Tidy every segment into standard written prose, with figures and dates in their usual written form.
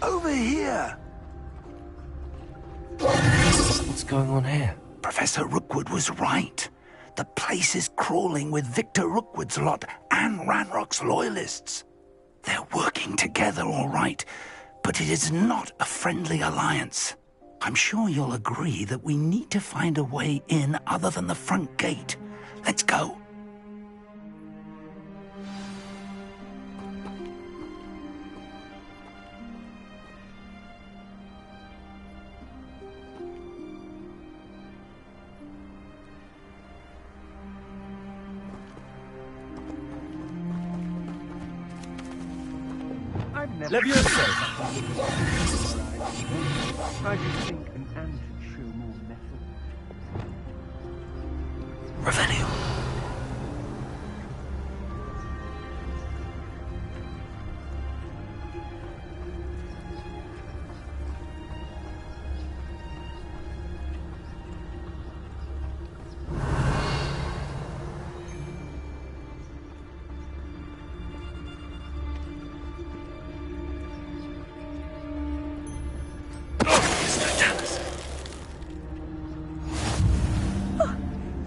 Over here! What's going on here? Professor Rookwood was right. The place is crawling with Victor Rookwood's lot and Ranrock's loyalists. They're working together, all right, but it is not a friendly alliance. I'm sure you'll agree that we need to find a way in other than the front gate. Let's go. Levioso! I do think an ant should show more mettle. Revelio.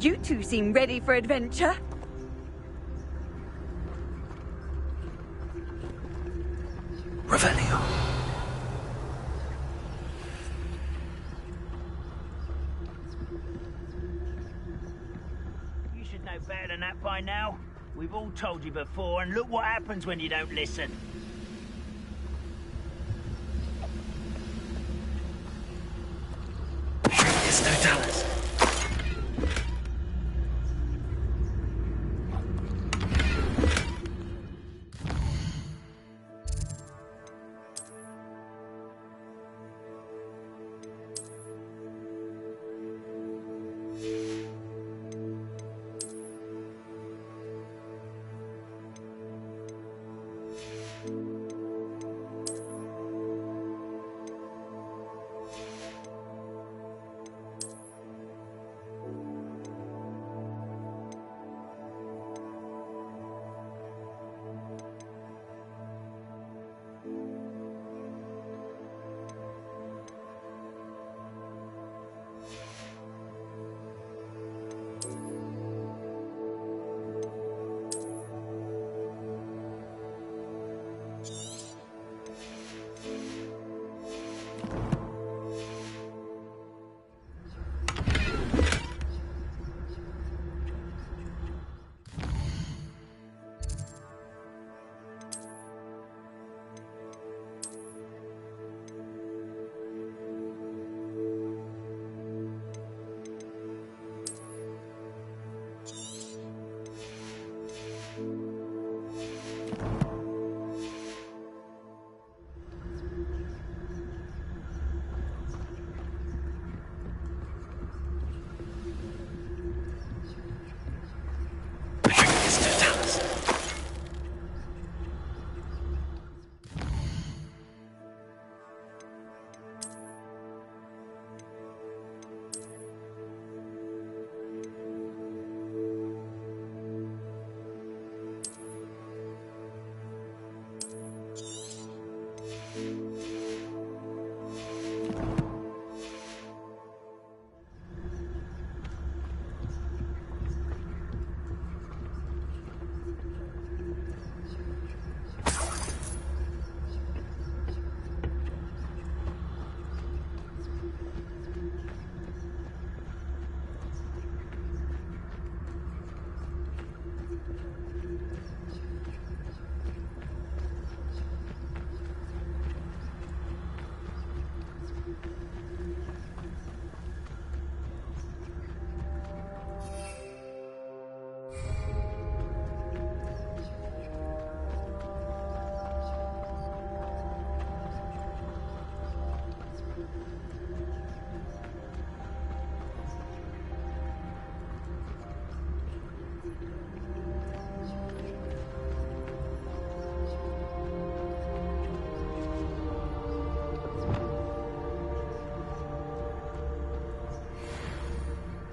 You two seem ready for adventure. Revelio. You should know better than that by now. We've all told you before, and look what happens when you don't listen. There's no Dallas.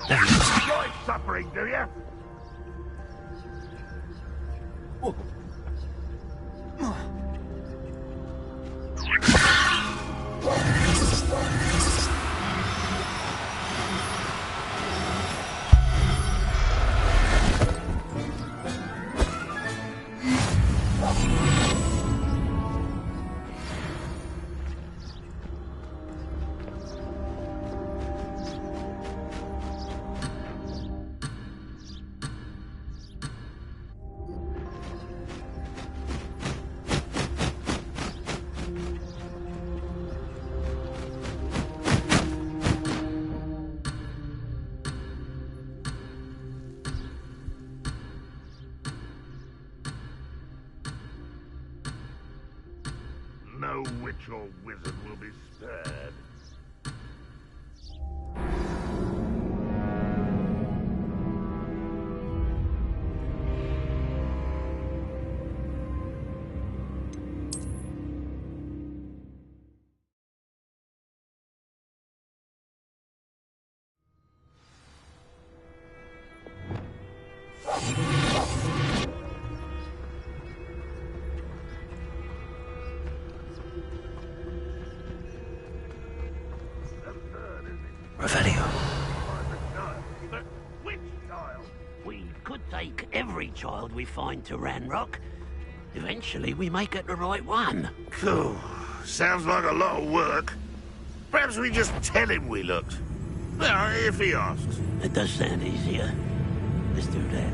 Enjoy suffering, do you? No witch or wizard will be spared. Revelio. But which child? We could take every child we find to Ranrock. Eventually, we may get the right one. Phew, sounds like a lot of work. Perhaps we just tell him we looked. Well, if he asks. It does sound easier. Let's do that.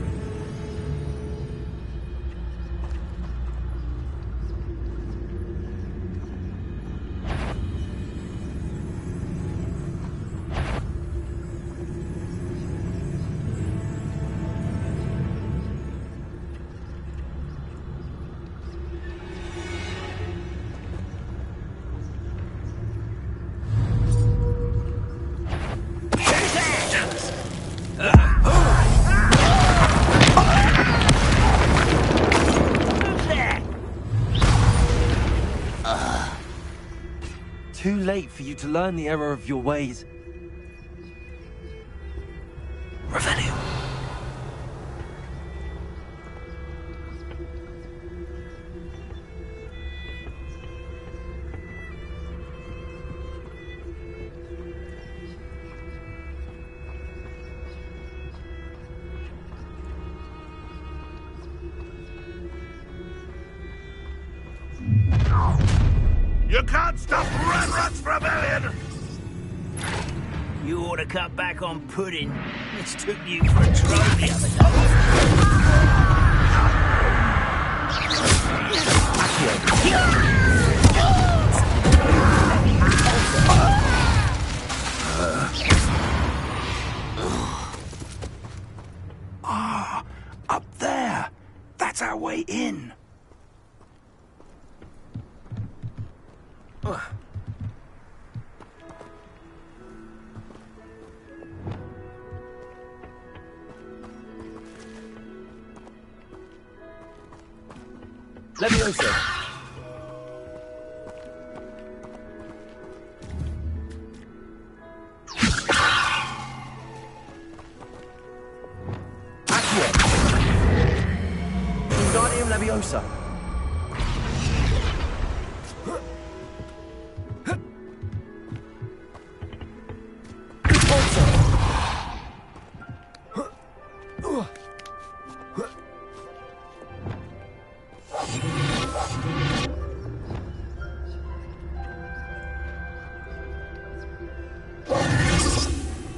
Too late for you to learn the error of your ways. Revelio. You can't stop Ranrock's rebellion! You ought to cut back on pudding. It's took you for a troll the other day. Up there. That's our way in. Leviosa. Accio. Wingardium Leviosa.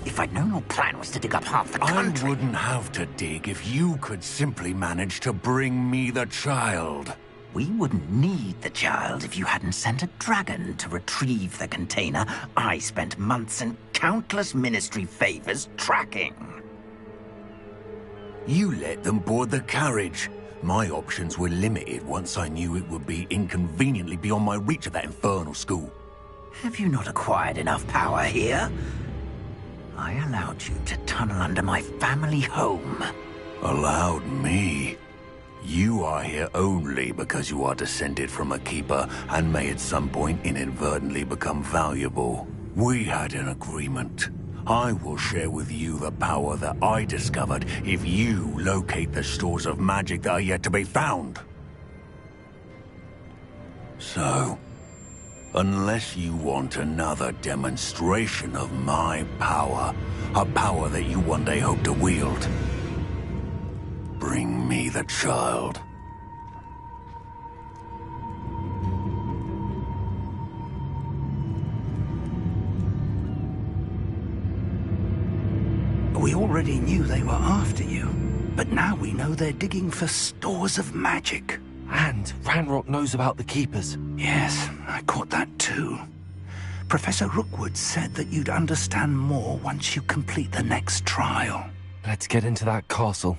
If I'd known your plan was to dig up half the I country... wouldn't have to dig if you could simply manage to bring me the child. We wouldn't need the child if you hadn't sent a dragon to retrieve the container I spent months and countless ministry favors tracking. You let them board the carriage. My options were limited once I knew it would be inconveniently beyond my reach at that infernal school. Have you not acquired enough power here? I allowed you to tunnel under my family home. Allowed me? You are here only because you are descended from a keeper and may at some point inadvertently become valuable. We had an agreement. I will share with you the power that I discovered if you locate the stores of magic that are yet to be found. So, unless you want another demonstration of my power, a power that you one day hope to wield, bring me the child. We already knew they were after you, but now we know they're digging for stores of magic. And Ranrock knows about the Keepers. Yes, I caught that too. Professor Rookwood said that you'd understand more once you complete the next trial. Let's get into that castle.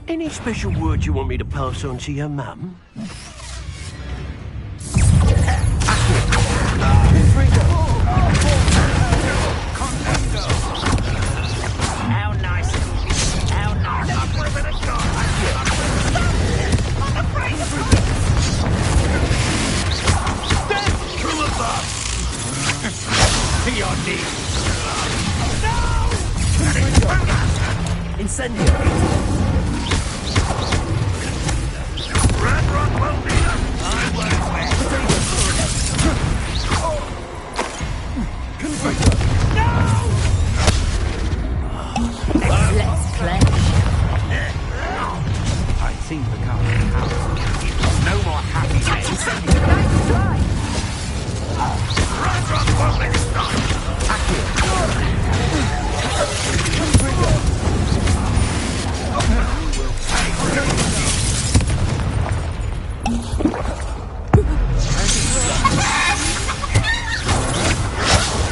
Any special word you want me to pass on to your mum? How nice. How nice. Up for a bit of From above. To your knees. No! Incendio! Ranrock won't need us. I won't wait. Let's play. I'd seen the castle house. No more happy days. Nice try. Ranrock won't let us stop.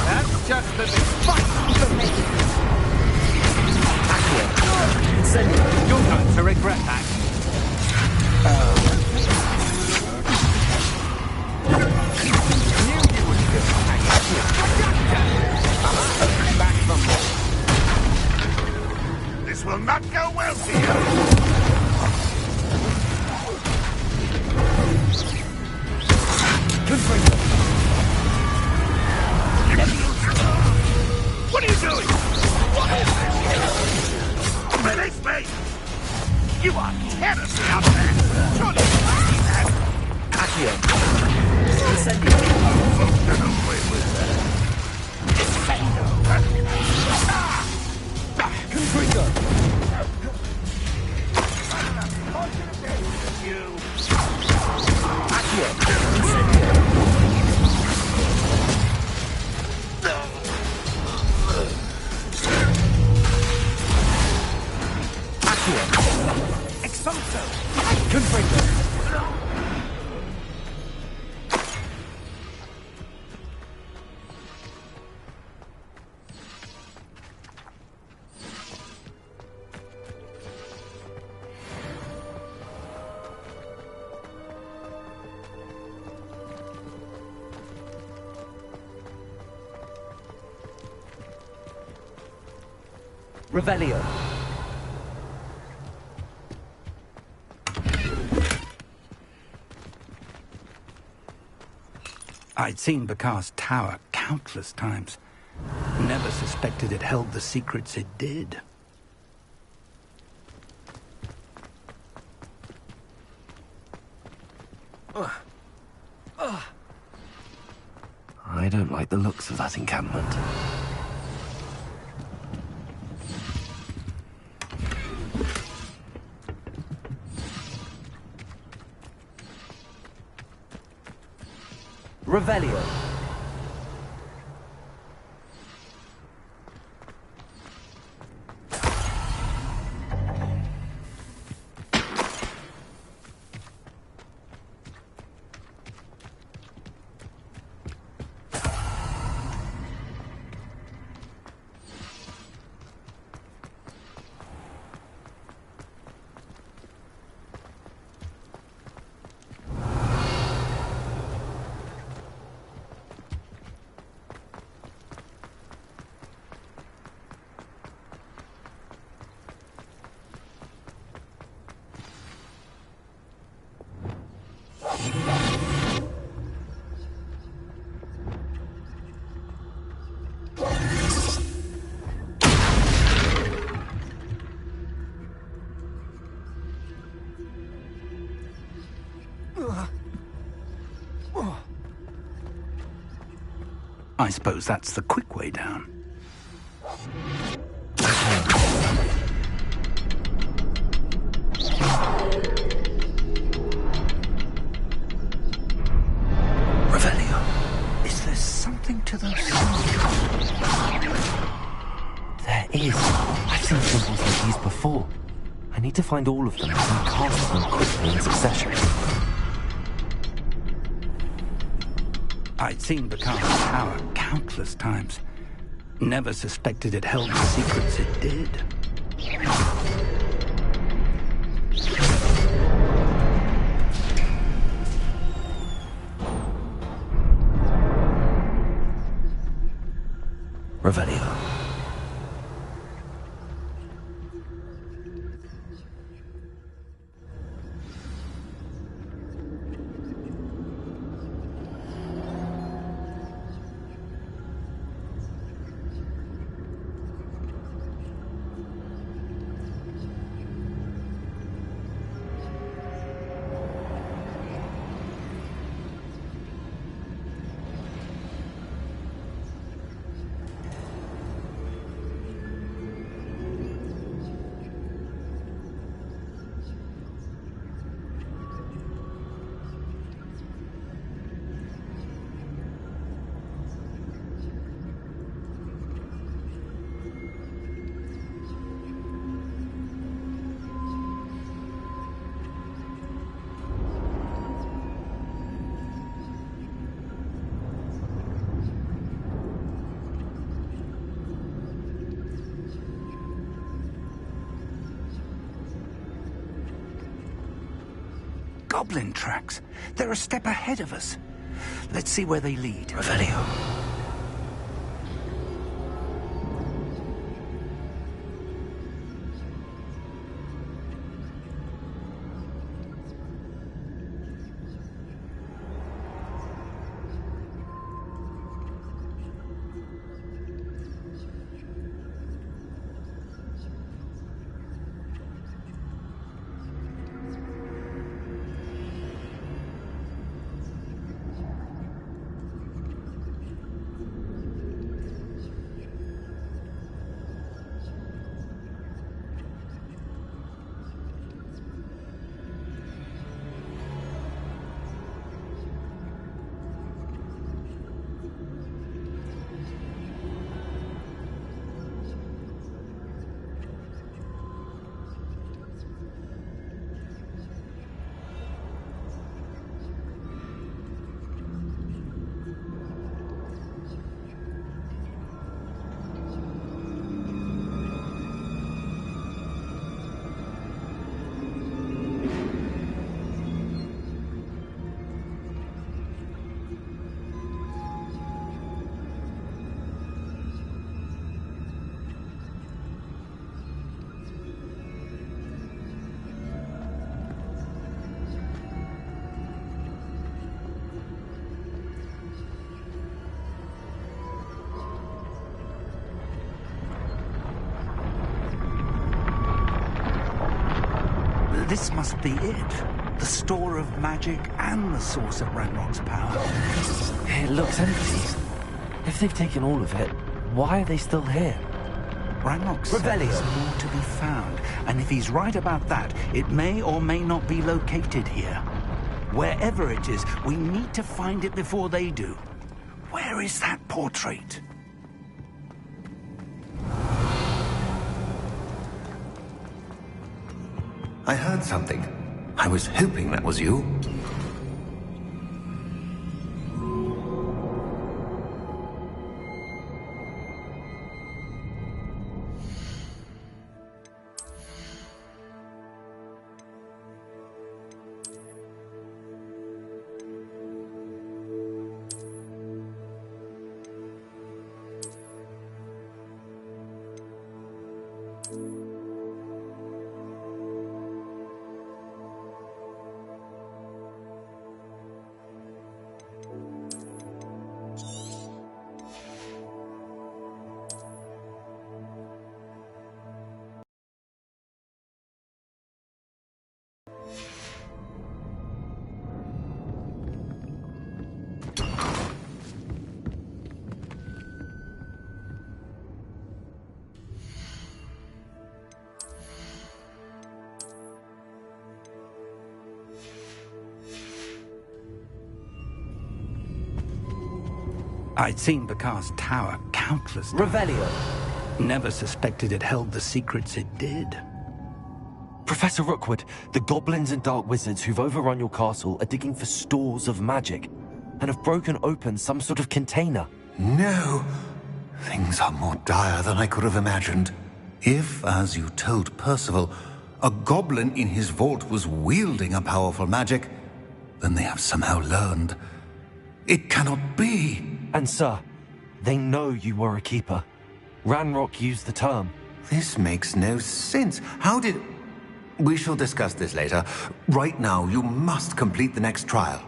That's just the fight for me. Incendio! You're going to regret that. This will not go well for you. What are you doing? What is this? Release me! You are terribly out there! Surely you can see that! Accio! Incendio! Get away with that! Revelio. I'd seen Bakar's tower countless times. Never suspected it held the secrets it did. I don't like the looks of that encampment. Revelio. I suppose that's the quick way down. Revelio, is there something to those sounds? There is. I've seen symbols like these before. I need to find all of them and cast them quickly in succession. I'd seen Bakari's power countless times. Never suspected it held the secrets it did. Revelio. Goblin tracks. They're a step ahead of us. Let's see where they lead. Revelio. This must be it. The store of magic and the source of Ranrock's power. It looks empty. If they've taken all of it, why are they still here? Ranrock said Revelio. there's more to be found, and if he's right about that, it may or may not be located here. Wherever it is, we need to find it before they do. Where is that portrait? I heard something. I was hoping that was you. I'd seen Bakar's tower countless times. Revelio. Never suspected it held the secrets it did. Professor Rookwood, the goblins and dark wizards who've overrun your castle are digging for stores of magic and have broken open some sort of container. No. Things are more dire than I could have imagined. If, as you told Percival, a goblin in his vault was wielding a powerful magic, then they have somehow learned. It cannot be. And sir, they know you were a keeper. Ranrock used the term. This makes no sense. How did... We shall discuss this later. Right now, you must complete the next trial.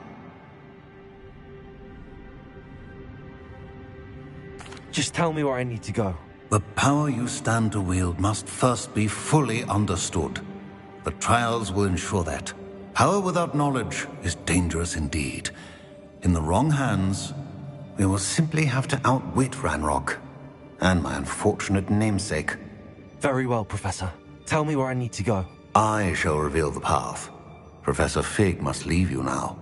Just tell me where I need to go. The power you stand to wield must first be fully understood. The trials will ensure that. Power without knowledge is dangerous indeed. In the wrong hands, we will simply have to outwit Ranrock and my unfortunate namesake. Very well, Professor. Tell me where I need to go. I shall reveal the path. Professor Fig must leave you now.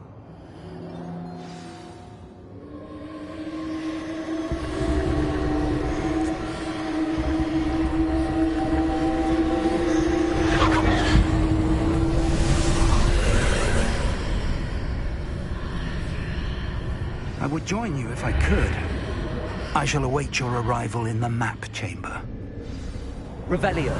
I would join you if I could. I shall await your arrival in the map chamber. Revelio.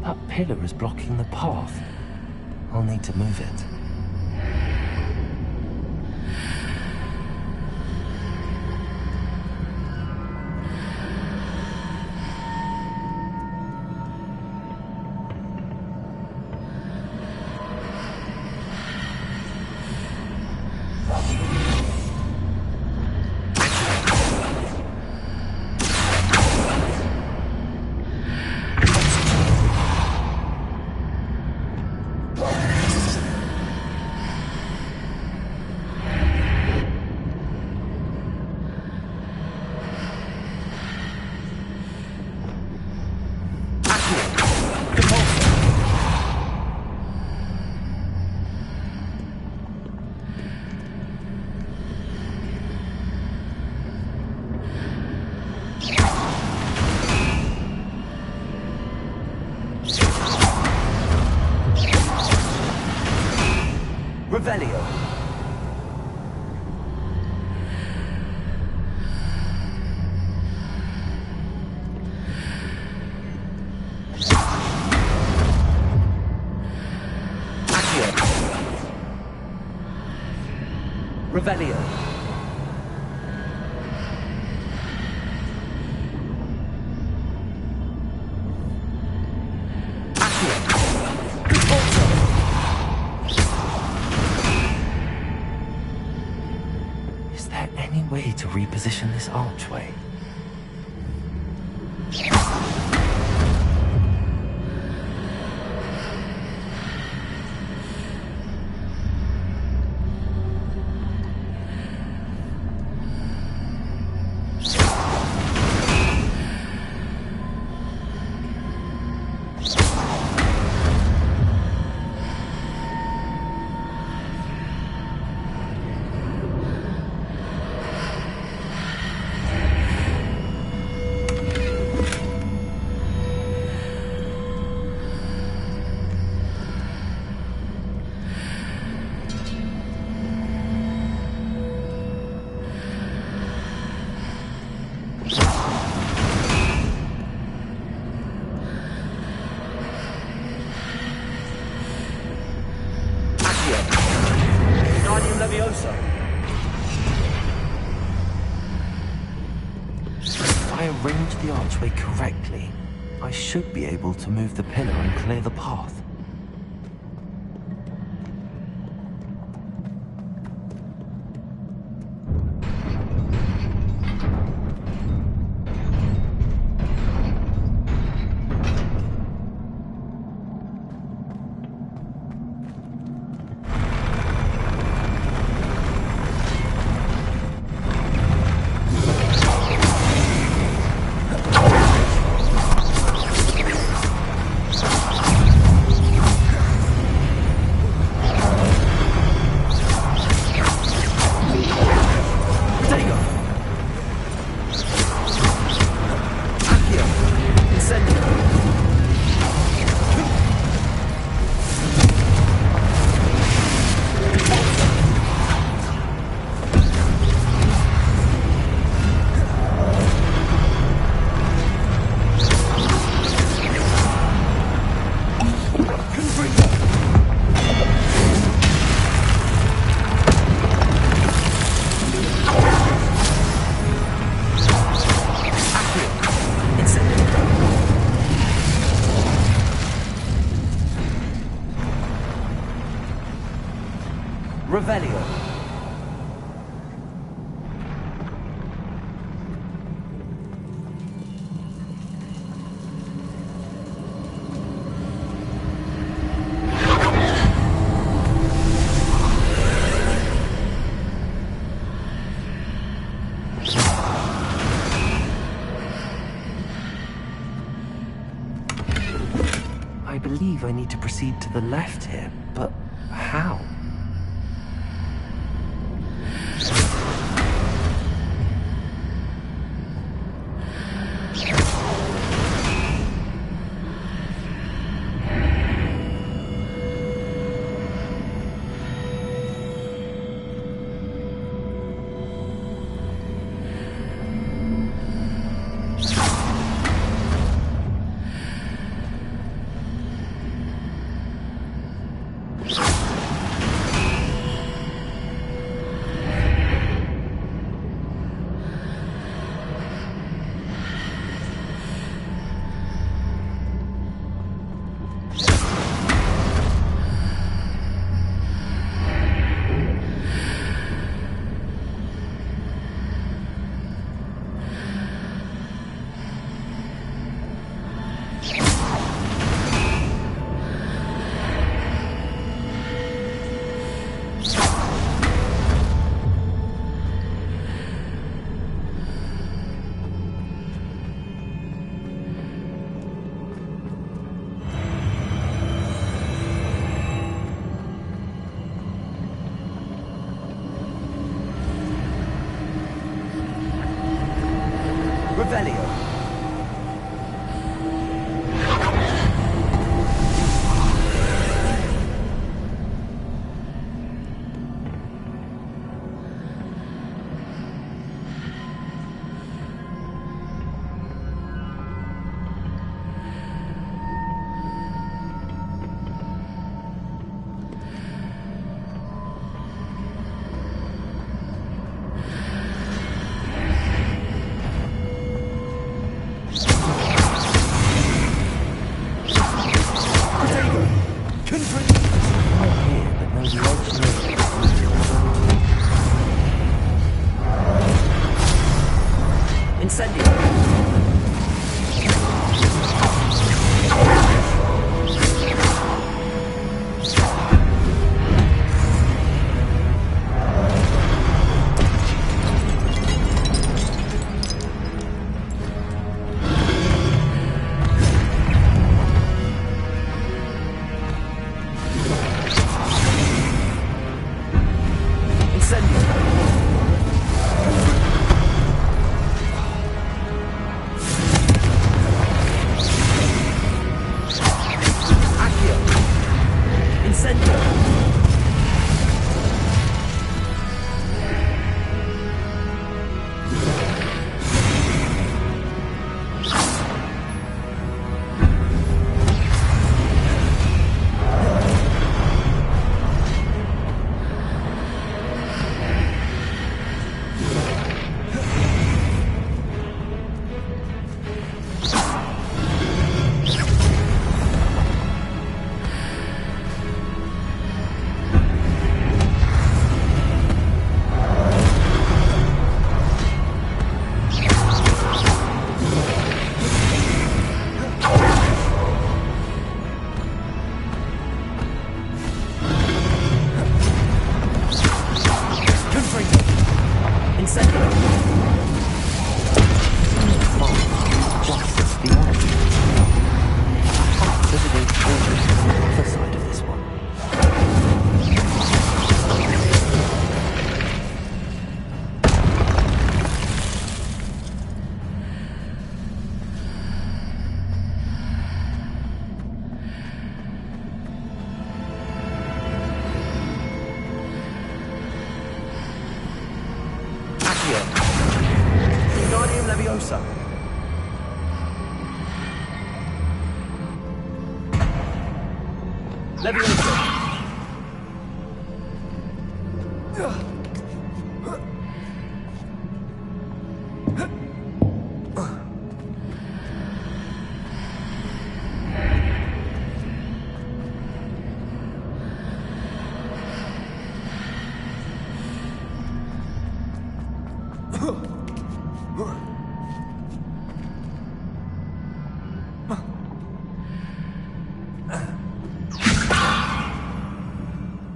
That pillar is blocking the path. I'll need to move it. Revelio. Is there any way to reposition this archway? If I arrange the archway correctly, I should be able to move the pillar and clear the path. Revelio. I believe I need to proceed to the left here, but how? Revelio.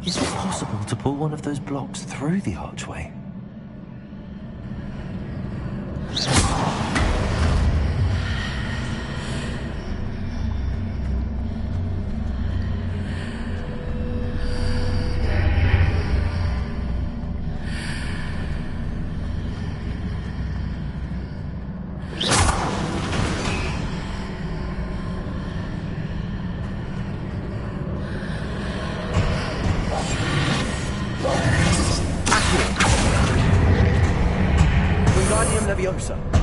Is it possible to pull one of those blocks through the archway? Leviosa.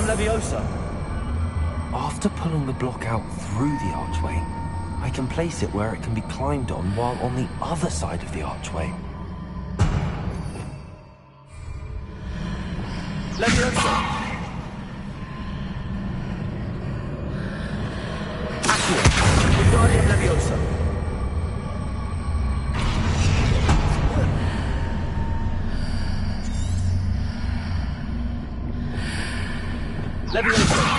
Leviosa. After pulling the block out through the archway, I can place it where it can be climbed on while on the other side of the archway. Leviosa. Accio. Wingardium Leviosa. Leviosa.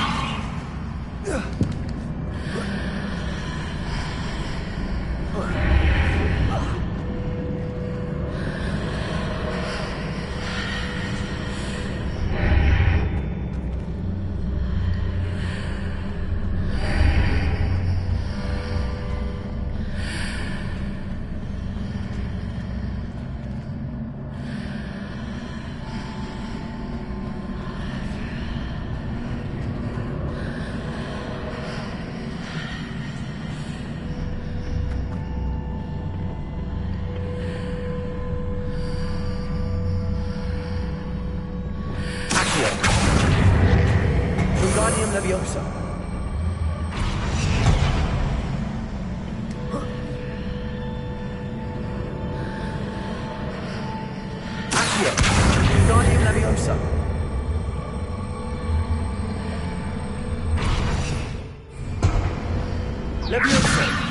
Leviosa!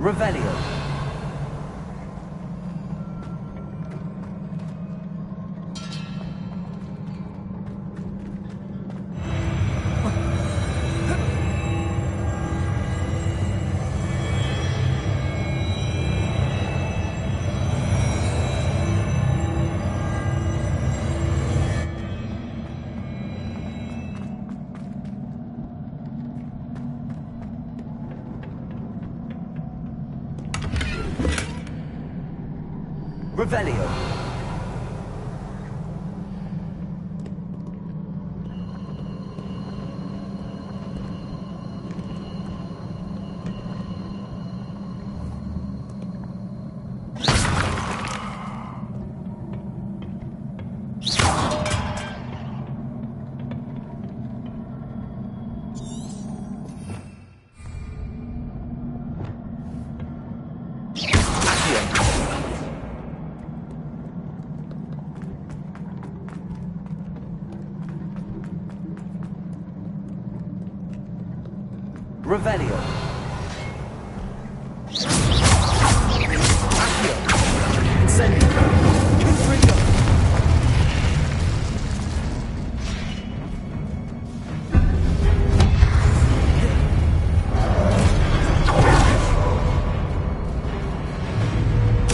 Revelio. Revelio. Revelio. Accio. Incendio. Confringo.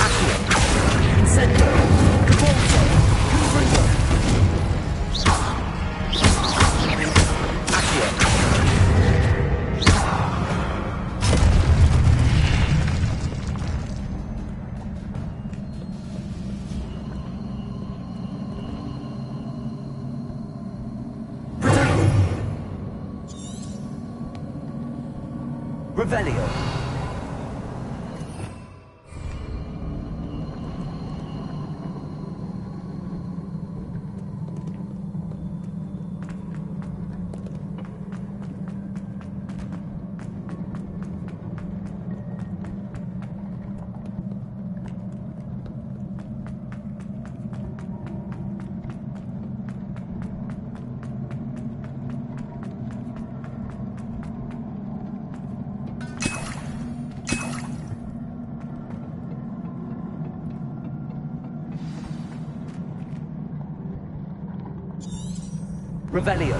Accio. Incendio. Cavolto. Confringo. Accio. Revelio. Revelio.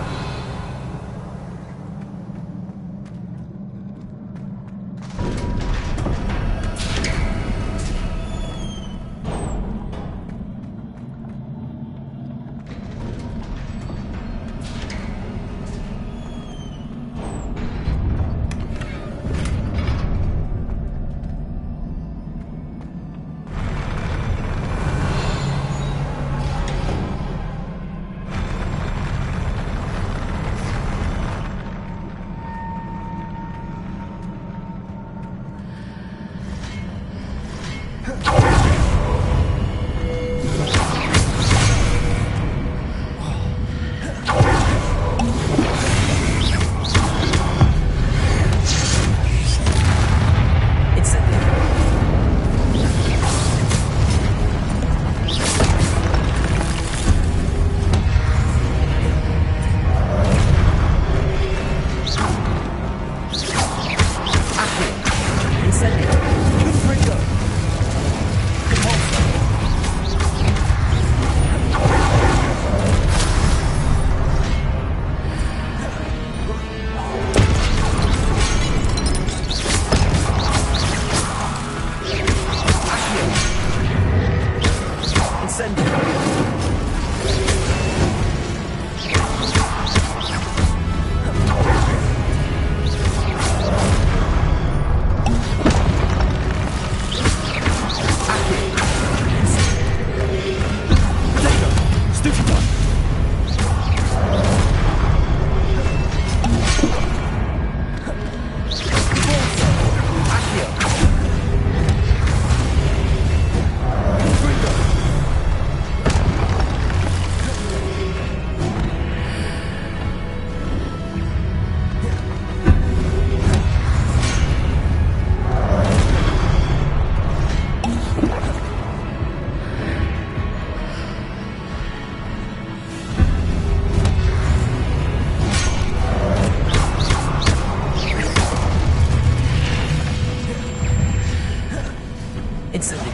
Incendio.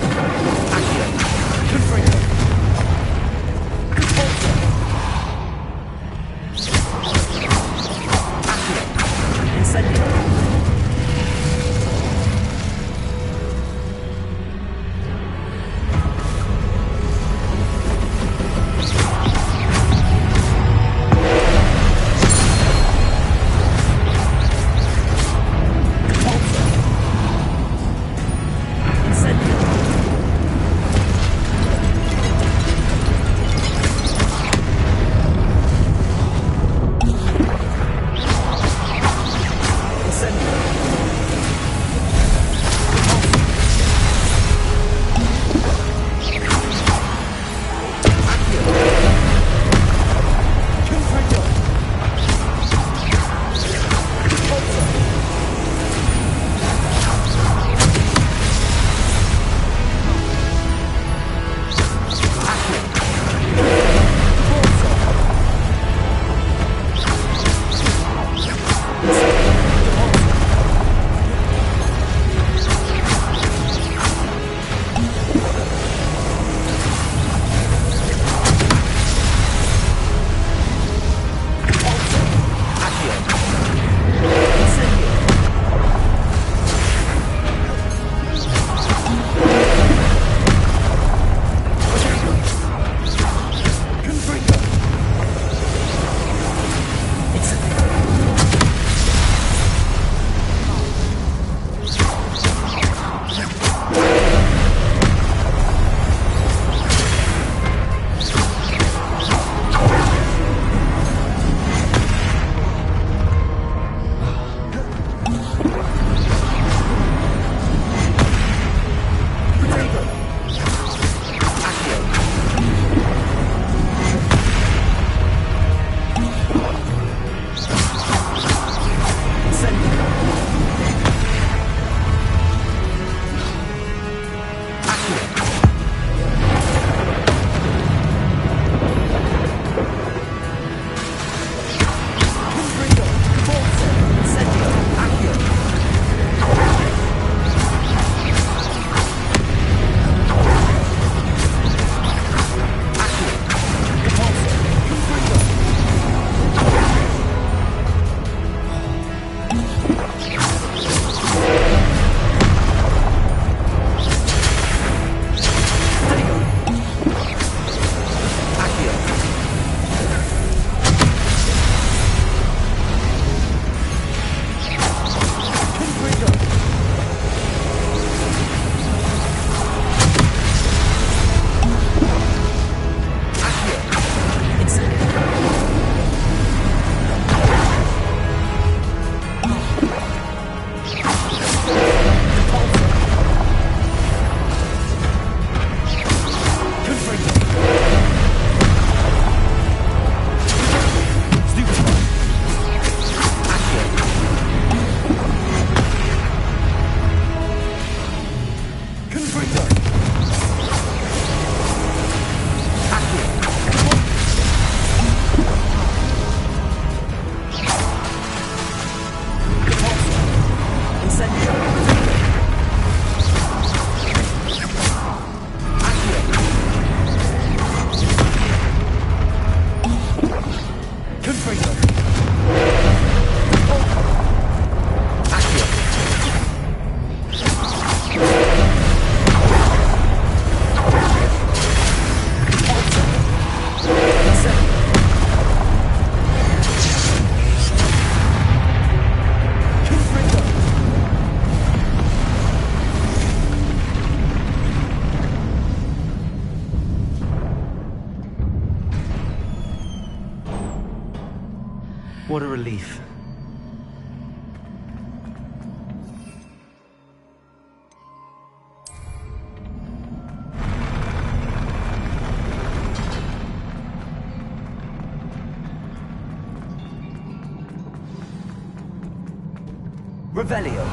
Accio. Confringo. Conforto. Accio. Incendio. What a relief. Revelio.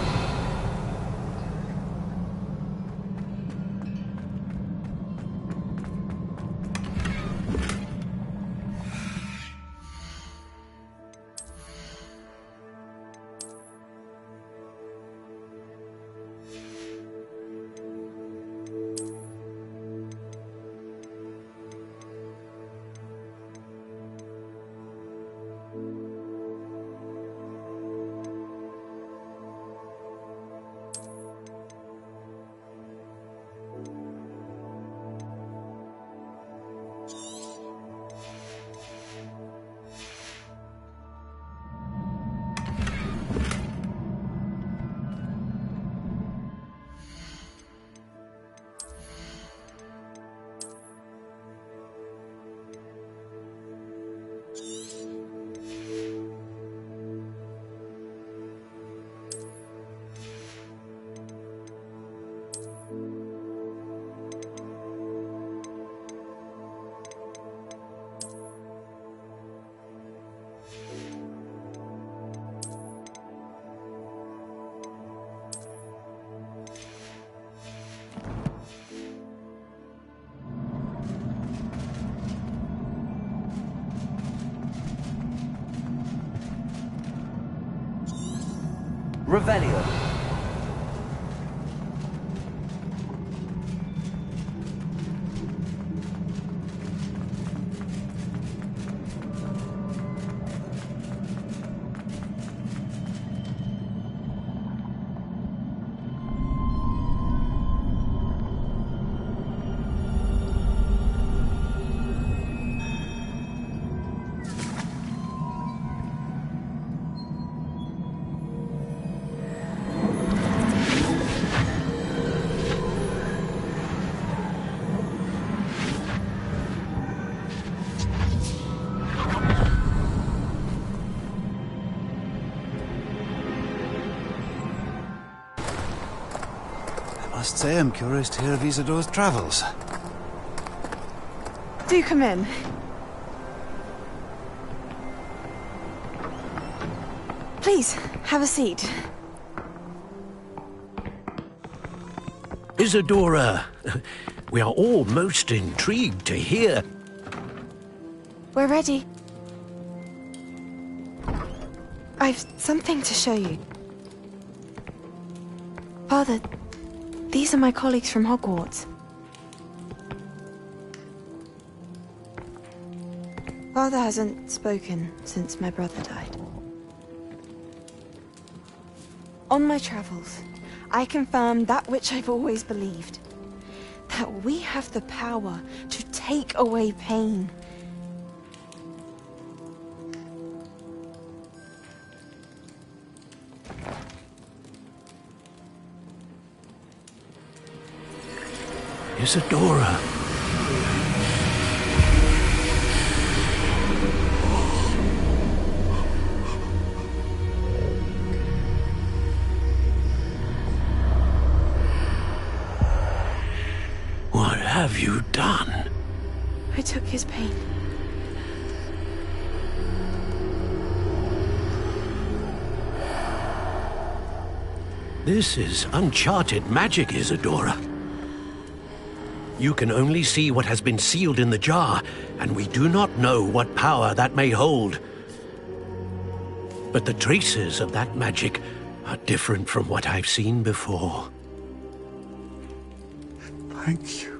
Revelio. I must say I'm curious to hear of Isadora's travels. Do come in. Please, have a seat. Isadora, we are all most intrigued to hear. We're ready. I've something to show you. Father, these are my colleagues from Hogwarts. Father hasn't spoken since my brother died. On my travels, I confirmed that which I've always believed. That we have the power to take away pain. Isadora. What have you done? I took his pain. This is uncharted magic, Isadora. You can only see what has been sealed in the jar, and we do not know what power that may hold. But the traces of that magic are different from what I've seen before. Thank you.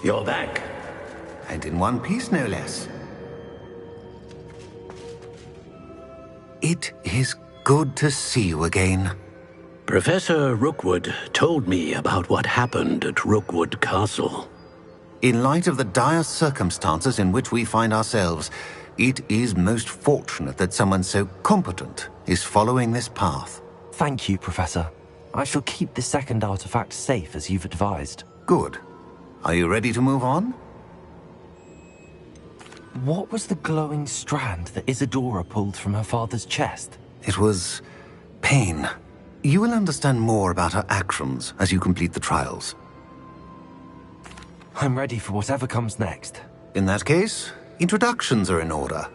You're back. And in one piece, no less. It is good to see you again. Professor Rookwood told me about what happened at Rookwood Castle. In light of the dire circumstances in which we find ourselves, it is most fortunate that someone so competent is following this path. Thank you, Professor. I shall keep the second artifact safe as you've advised. Good. Are you ready to move on? What was the glowing strand that Isadora pulled from her father's chest? It was pain. You will understand more about her actions as you complete the trials. I'm ready for whatever comes next. In that case, introductions are in order.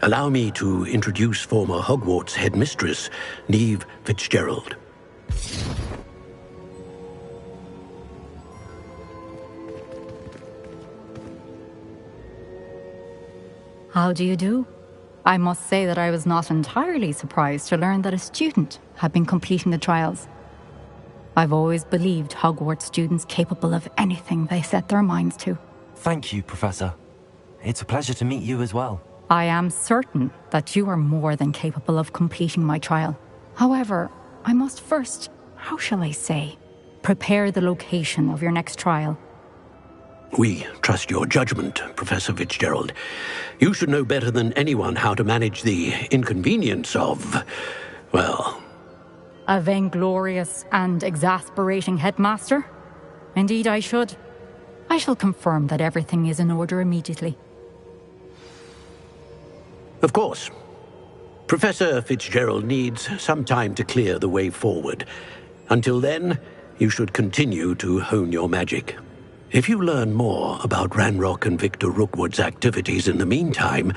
Allow me to introduce former Hogwarts headmistress, Neve Fitzgerald. How do you do? I must say that I was not entirely surprised to learn that a student had been completing the trials. I've always believed Hogwarts students capable of anything they set their minds to. Thank you, Professor. It's a pleasure to meet you as well. I am certain that you are more than capable of completing my trial. However, I must first, how shall I say, prepare the location of your next trial. We trust your judgment, Professor Fitzgerald. You should know better than anyone how to manage the inconvenience of, well... A vainglorious and exasperating headmaster? Indeed I should. I shall confirm that everything is in order immediately. Of course. Professor Fitzgerald needs some time to clear the way forward. Until then, you should continue to hone your magic. If you learn more about Ranrock and Victor Rookwood's activities in the meantime,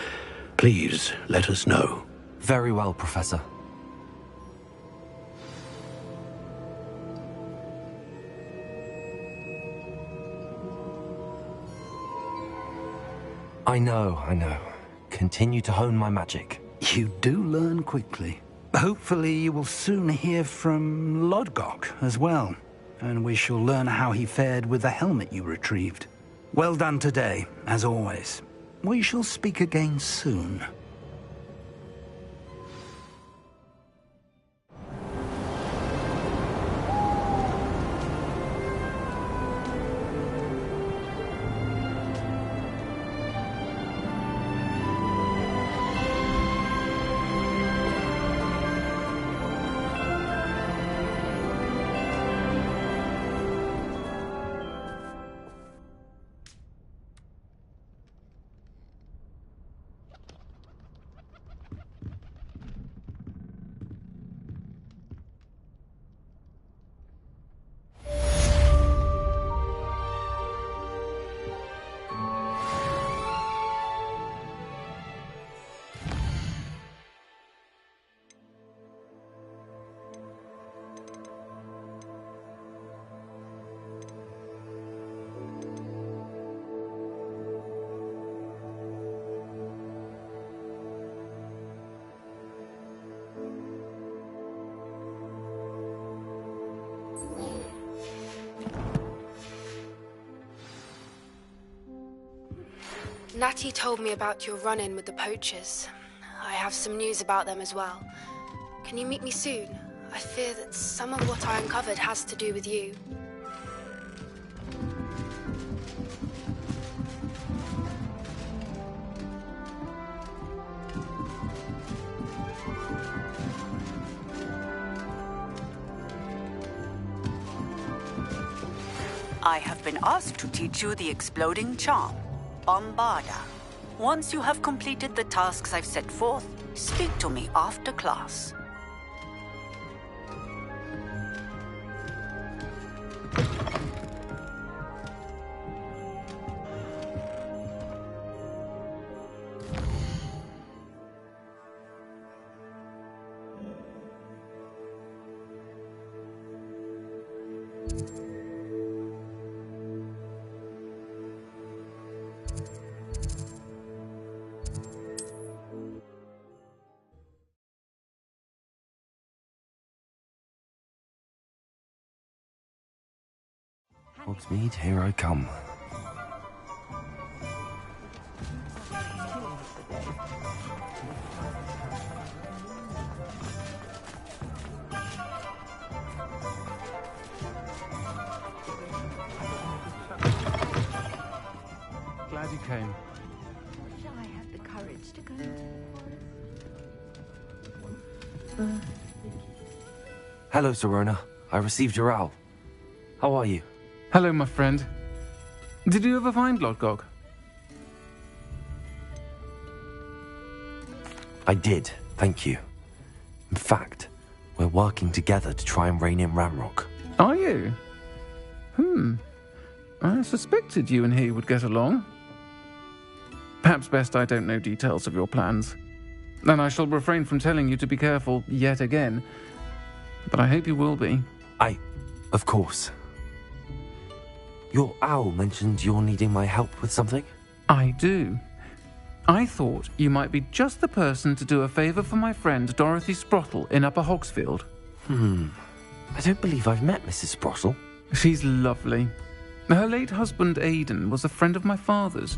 please let us know. Very well, Professor. I know. Continue to hone my magic. You do learn quickly. Hopefully you will soon hear from Lodgok as well, and we shall learn how he fared with the helmet you retrieved. Well done today, as always. We shall speak again soon. Natty told me about your run-in with the poachers. I have some news about them as well. Can you meet me soon? I fear that some of what I uncovered has to do with you. I have been asked to teach you the exploding charm, Bombarda. Once you have completed the tasks I've set forth, speak to me after class. Hogsmeade, here I come. Glad you came. Shall I have the courage to go to the forest? Hello, Serona. I received your owl. How are you? Hello, my friend. Did you ever find Lodgok? I did, thank you. In fact, we're working together to try and rein in Ranrock. Are you? I suspected you and he would get along. Perhaps best I don't know details of your plans. And I shall refrain from telling you to be careful yet again. But I hope you will be. Of course. Your owl mentioned you're needing my help with something? I do. I thought you might be just the person to do a favour for my friend Dorothy Sprottle in Upper Hogsfield. I don't believe I've met Mrs. Sprottle. She's lovely. Her late husband Aidan was a friend of my father's.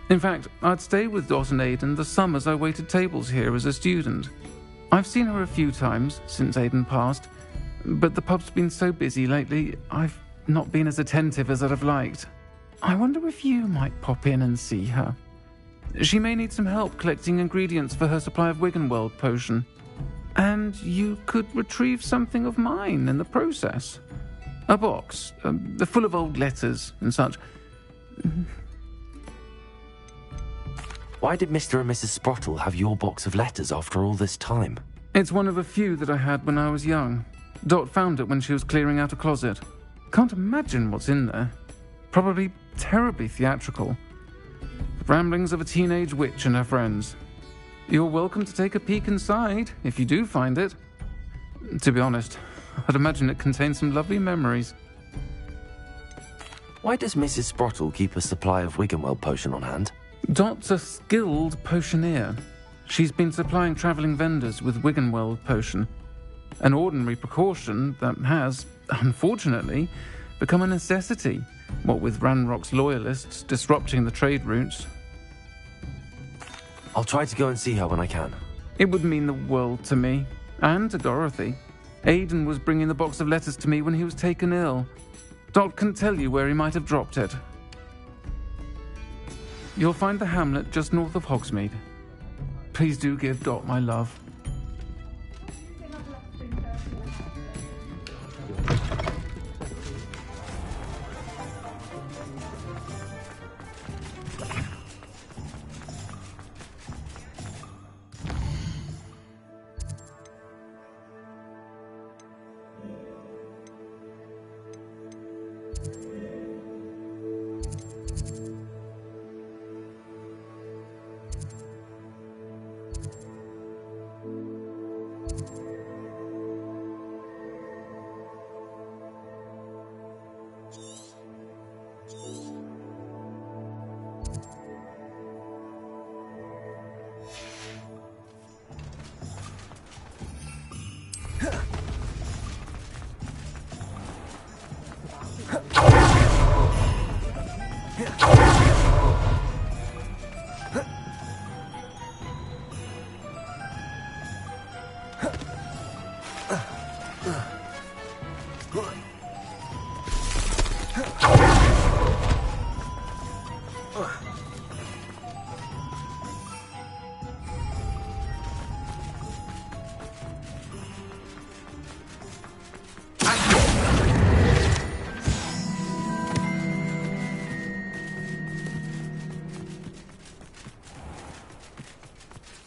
In fact, I'd stay with Dot and Aidan the summers I waited tables here as a student. I've seen her a few times since Aidan passed, but the pub's been so busy lately, I've not been as attentive as I'd have liked. I wonder if you might pop in and see her. She may need some help collecting ingredients for her supply of Wiggenweld potion. And you could retrieve something of mine in the process. A box, full of old letters and such. Why did Mr. and Mrs. Sprottle have your box of letters after all this time? It's one of a few that I had when I was young. Dot found it when she was clearing out a closet. Can't imagine what's in there. Probably terribly theatrical. The ramblings of a teenage witch and her friends. You're welcome to take a peek inside, if you do find it. To be honest, I'd imagine it contains some lovely memories. Why does Mrs. Sprottle keep a supply of Wiggenweld potion on hand? Dot's a skilled potioneer. She's been supplying travelling vendors with Wiggenweld potion. An ordinary precaution that has, unfortunately, become a necessity, what with Ranrock's loyalists disrupting the trade routes. I'll try to go and see her when I can. It would mean the world to me, and to Dorothy. Aidan was bringing the box of letters to me when he was taken ill. Dot can tell you where he might have dropped it. You'll find the hamlet just north of Hogsmeade. Please do give Dot my love.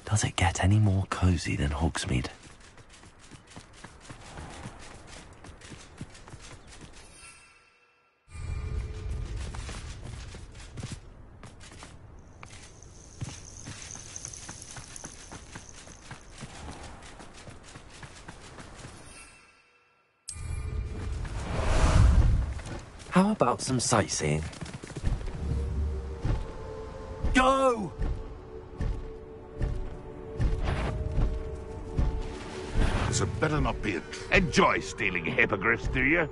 Does it get any more cozy than Hogsmeade? How about some sightseeing? Go! This had better not be a... Enjoy stealing hippogriffs, do you?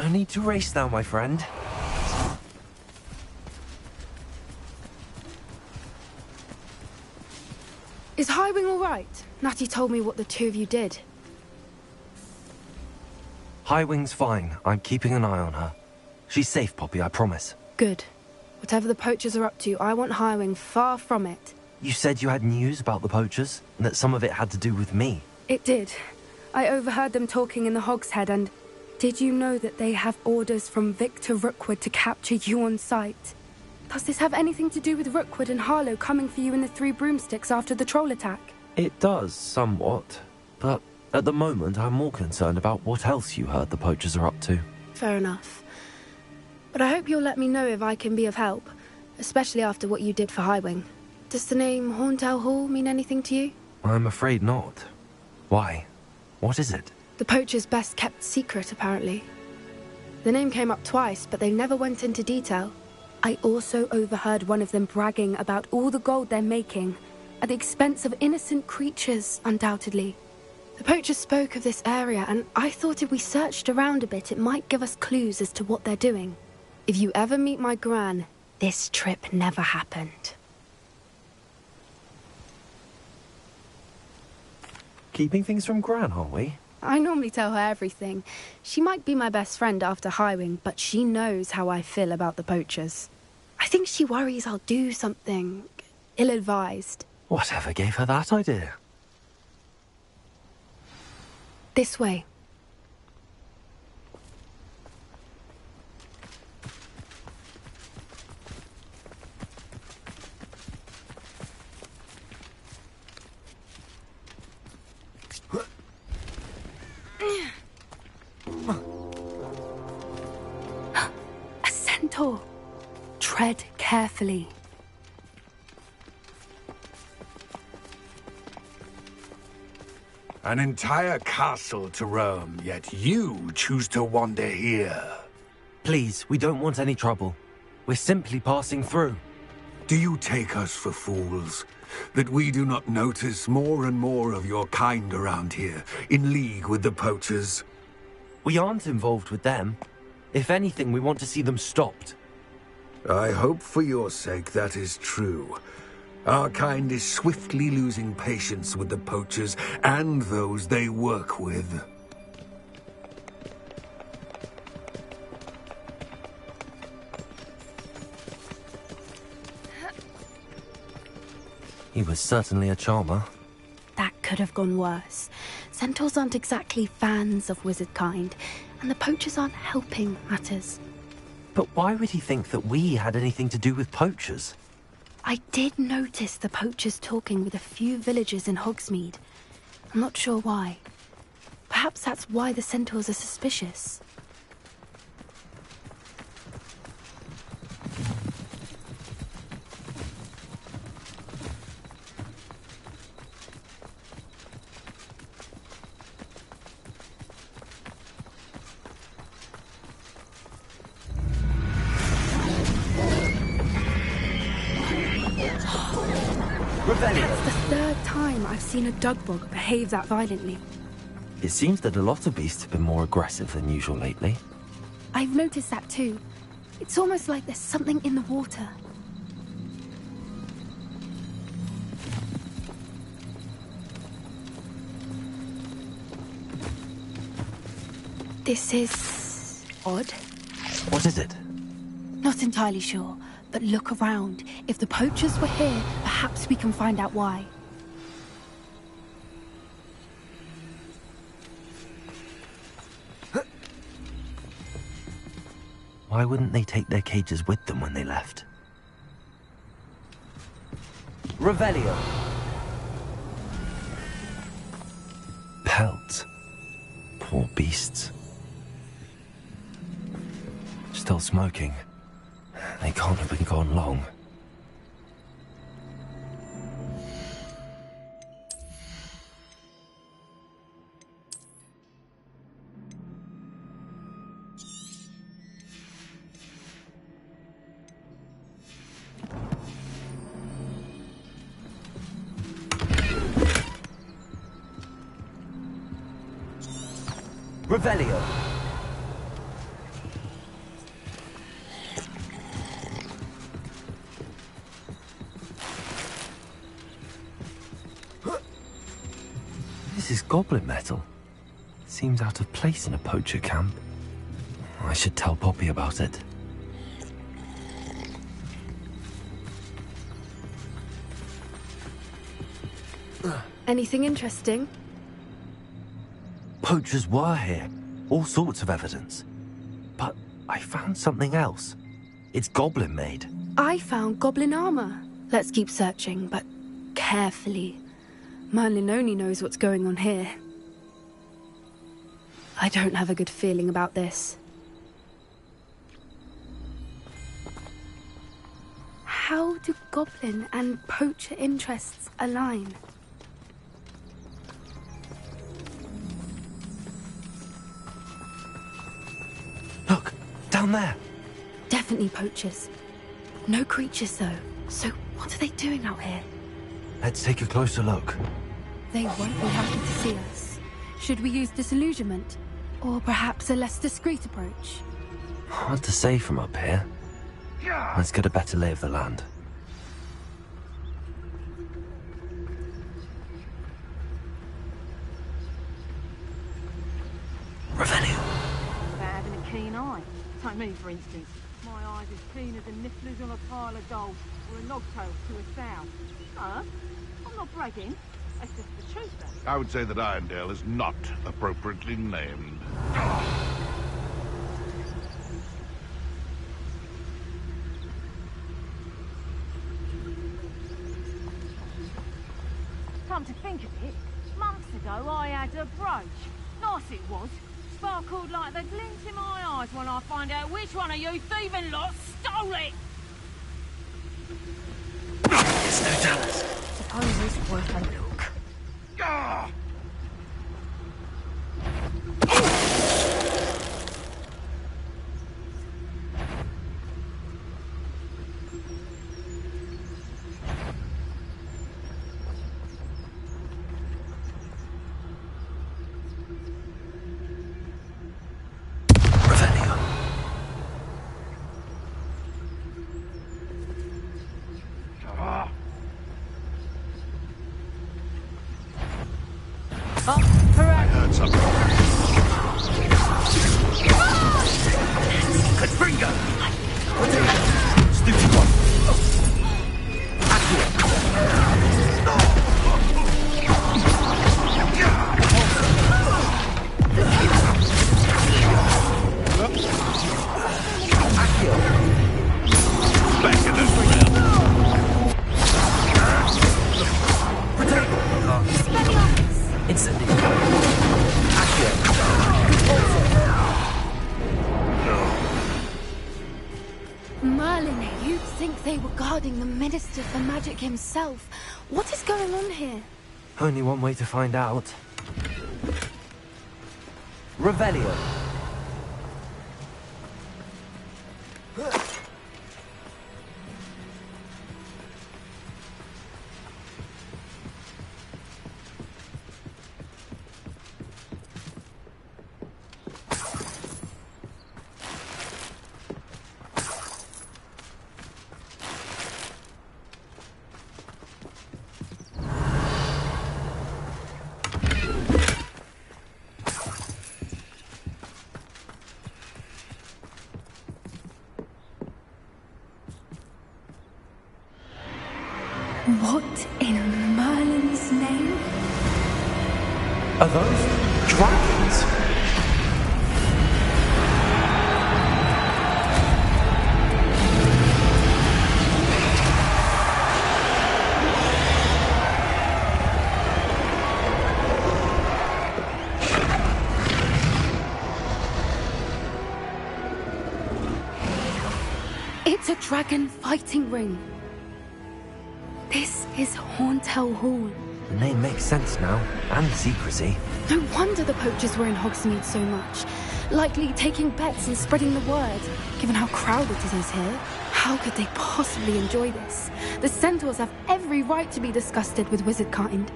No need to race now, my friend. Is Highwing all right? Natty told me what the two of you did. Highwing's fine. I'm keeping an eye on her. She's safe, Poppy, I promise. Good. Whatever the poachers are up to, I want Highwing far from it. You said you had news about the poachers, and that some of it had to do with me. It did. I overheard them talking in the Hogshead, and did you know that they have orders from Victor Rookwood to capture you on sight? Does this have anything to do with Rookwood and Harlow coming for you in the Three Broomsticks after the troll attack? It does, somewhat. But at the moment, I'm more concerned about what else you heard the poachers are up to. Fair enough. But I hope you'll let me know if I can be of help, especially after what you did for Highwing. Does the name Horntail Hall mean anything to you? I'm afraid not. Why? What is it? The poachers' best kept secret, apparently. The name came up twice, but they never went into detail. I also overheard one of them bragging about all the gold they're making, at the expense of innocent creatures, undoubtedly. The poachers spoke of this area, and I thought if we searched around a bit, it might give us clues as to what they're doing. If you ever meet my gran, this trip never happened. Keeping things from Gran, aren't we? I normally tell her everything. She might be my best friend after Highwing, but she knows how I feel about the poachers. I think she worries I'll do something ill-advised. Whatever gave her that idea? This way. A centaur. Tread carefully. An entire castle to roam, yet you choose to wander here. Please, we don't want any trouble. We're simply passing through. Do you take us for fools? That we do not notice more and more of your kind around here, in league with the poachers? We aren't involved with them. If anything, we want to see them stopped. I hope for your sake that is true. Our kind is swiftly losing patience with the poachers and those they work with. He was certainly a charmer. That could have gone worse. Centaurs aren't exactly fans of wizard kind, and the poachers aren't helping matters. But why would he think that we had anything to do with poachers? I did notice the poachers talking with a few villagers in Hogsmeade. I'm not sure why. Perhaps that's why the centaurs are suspicious. That's the third time I've seen a dugbog behave that violently. It seems that a lot of beasts have been more aggressive than usual lately. I've noticed that too. It's almost like there's something in the water. This is odd. What is it? Not entirely sure, but look around. If the poachers were here, perhaps we can find out why. Why wouldn't they take their cages with them when they left? Revelio. Pelts. Poor beasts. Still smoking. They can't have been gone long. Revelio. This is goblin metal. Seems out of place in a poacher camp. I should tell Poppy about it. Anything interesting? Poachers were here. All sorts of evidence. But I found something else. It's goblin made. I found goblin armor. Let's keep searching, but carefully. Merlin only knows what's going on here. I don't have a good feeling about this. How do goblin and poacher interests align? Look, down there. Definitely poachers. No creatures, though. So what are they doing out here? Let's take a closer look. They won't be happy to see us. Should we use disillusionment? Or perhaps a less discreet approach? Hard to say from up here. Let's get a better lay of the land. Revelio. About having a keen eye. Take me, for instance. My eye's as keen as a niffler's on a pile of gold, or a nogtail to a sow. Huh? I'm not bragging. That's just the truth, though. I would say that Irondale is not appropriately named. Come to think of it, months ago I had a brooch. Nice it was. Sparkled like the glint in my eyes when I find out which one of you thieving lot stole it! It's no Dallas. Suppose it's worth a look. Ah! Merlin, you'd think they were guarding the Minister for Magic himself. What is going on here? Only one way to find out. Revelio. What in Merlin's name? Are those dragons? It's a dragon fighting ring. This is Hauntel Hall. The name makes sense now, and secrecy. No wonder the poachers were in Hogsmeade so much. Likely taking bets and spreading the word, given how crowded it is here. How could they possibly enjoy this? The centaurs have every right to be disgusted with wizard kind.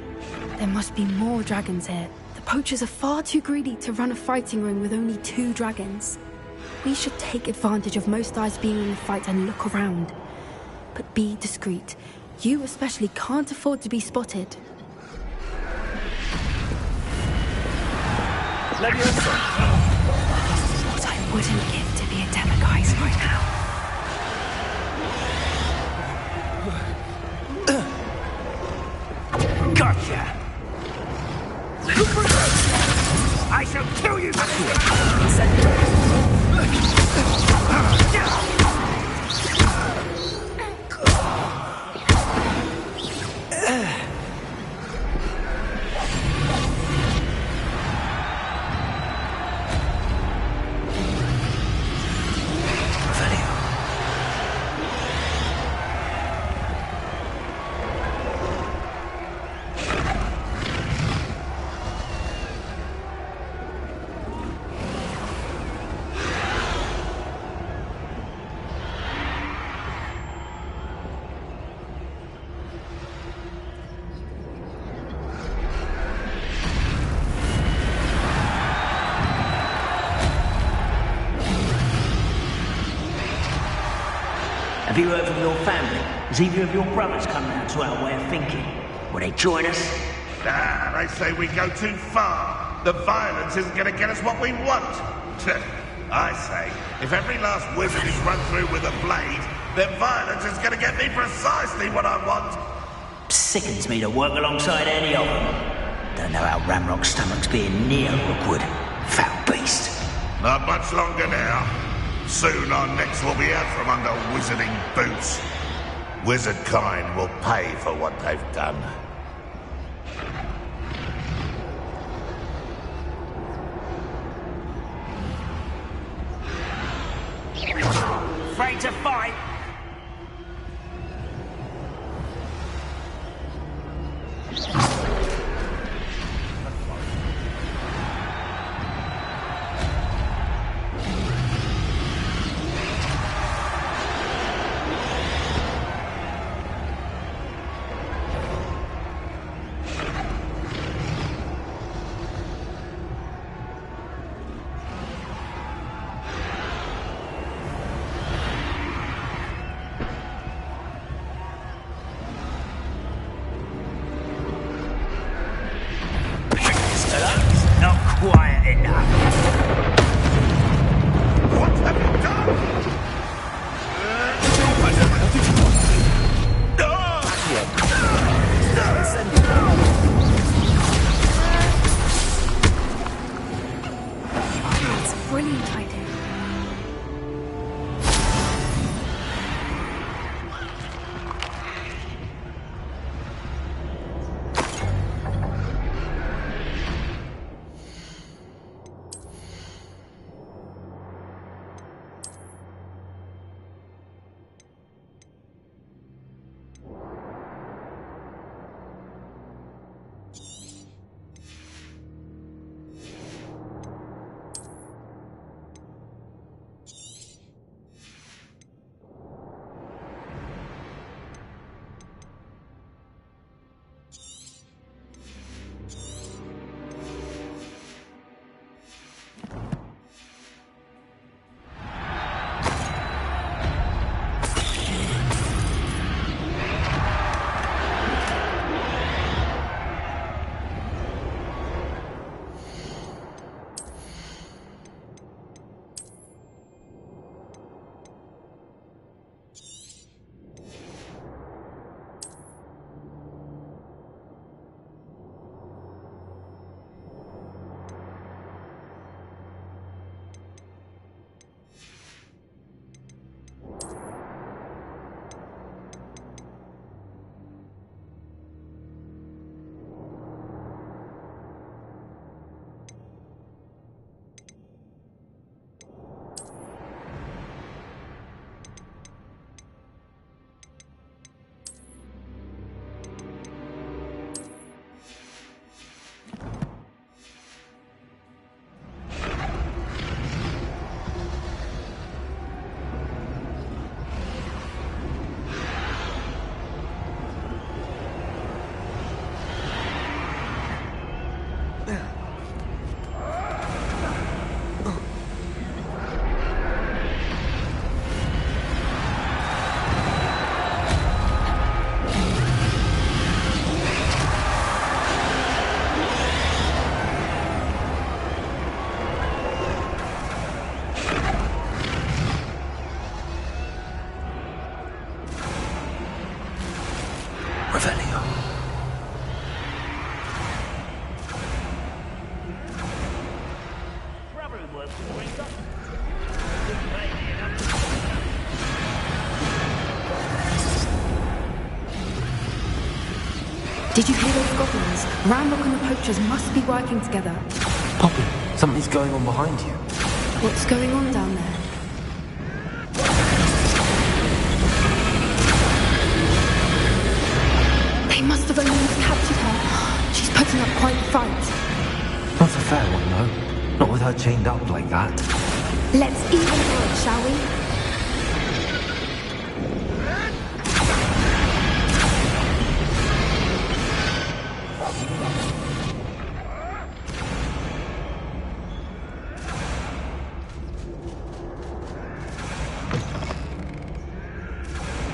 There must be more dragons here. The poachers are far too greedy to run a fighting ring with only 2 dragons. We should take advantage of most eyes being in the fight and look around. But be discreet. You especially can't afford to be spotted. Leviosa. This is what I wouldn't give to be a demiguise right now. Gotcha! I shall kill you! Have you heard from your family? Has either of your brothers come round to our way of thinking? Will they join us? Nah, they say we go too far. The violence isn't going to get us what we want. I say, if every last wizard is run through with a blade, then violence is going to get me precisely what I want. Sickens me to work alongside any of them. Don't know how Ramrock's stomach's being near Rookwood. Foul beast. Not much longer now. Soon our necks will be out from under wizarding boots. Wizard kind will pay for what they've done. Afraid to fight? Quiet enough. What have you done? It's brilliant idea. Did you hear those goblins? Ramrock and the poachers must be working together. Poppy, something's going on behind you. What's going on down there? They must have only captured her. She's putting up quite a fight. Not a fair one, though. Not with her chained up like that. Let's even her, shall we?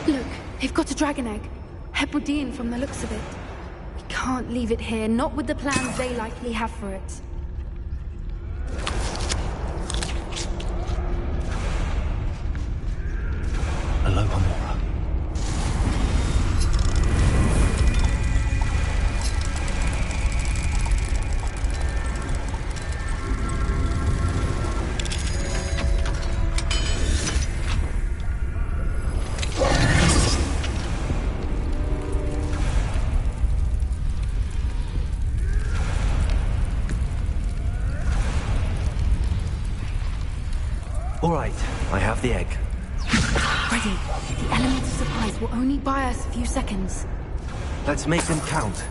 Look, they've got a dragon egg. Hebridean from the looks of it. We can't leave it here, not with the plans they likely have for it. Aloha, Mora. All right, I have the egg. Ready. The element of surprise will only buy us a few seconds. Let's make them count.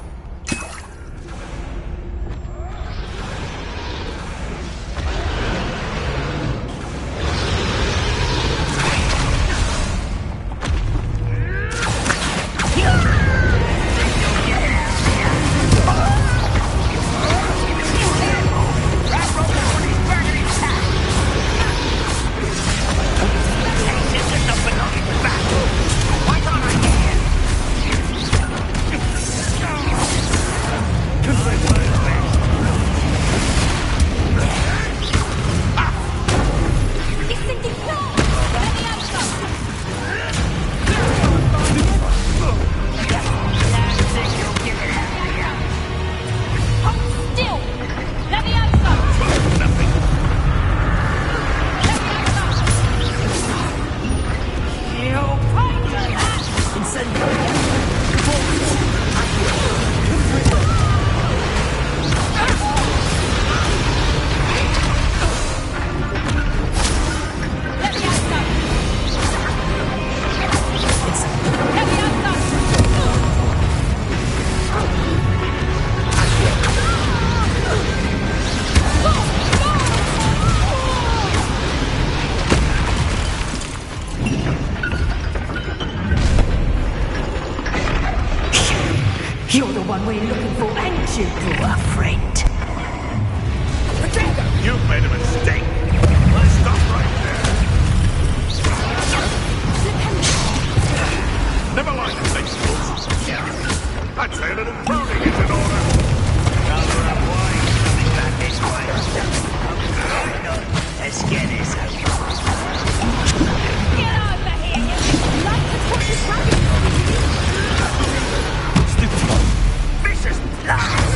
You're the one we're looking for, ain't you? You're a friend. You've made a mistake. Let's stop right there. Never mind the six fools. I'd say a little pruning is in order. Cover up wine, coming back this way. Let's get this over. Get over here, you like to put this dragon. Vicious lies!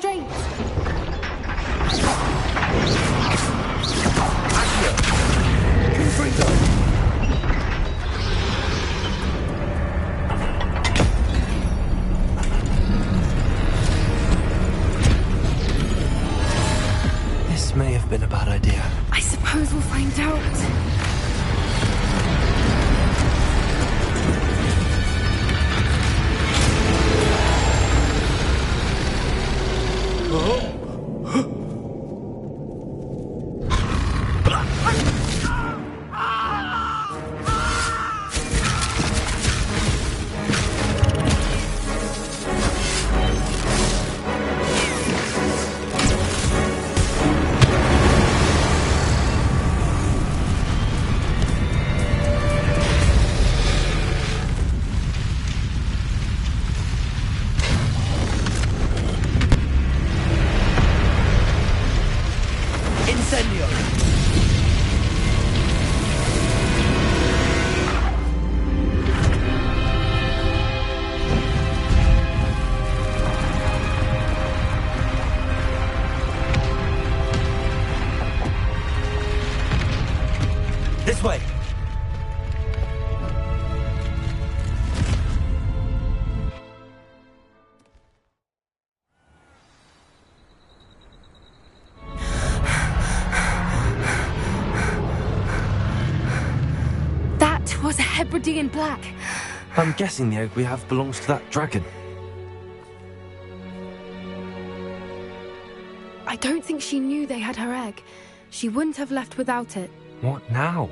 restraints. This may have been a bad idea. I suppose we'll find out. This way. That was a Hebridean black. I'm guessing the egg we have belongs to that dragon. I don't think she knew they had her egg. She wouldn't have left without it. What now?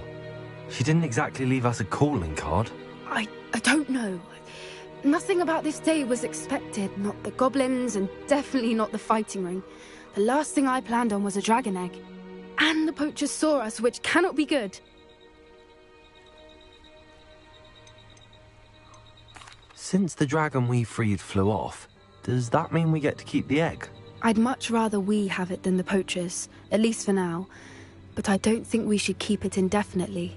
She didn't exactly leave us a calling card. I don't know. Nothing about this day was expected. Not the goblins, and definitely not the fighting ring. The last thing I planned on was a dragon egg. And the poachers saw us, which cannot be good. Since the dragon we freed flew off, does that mean we get to keep the egg? I'd much rather we have it than the poachers, at least for now. But I don't think we should keep it indefinitely.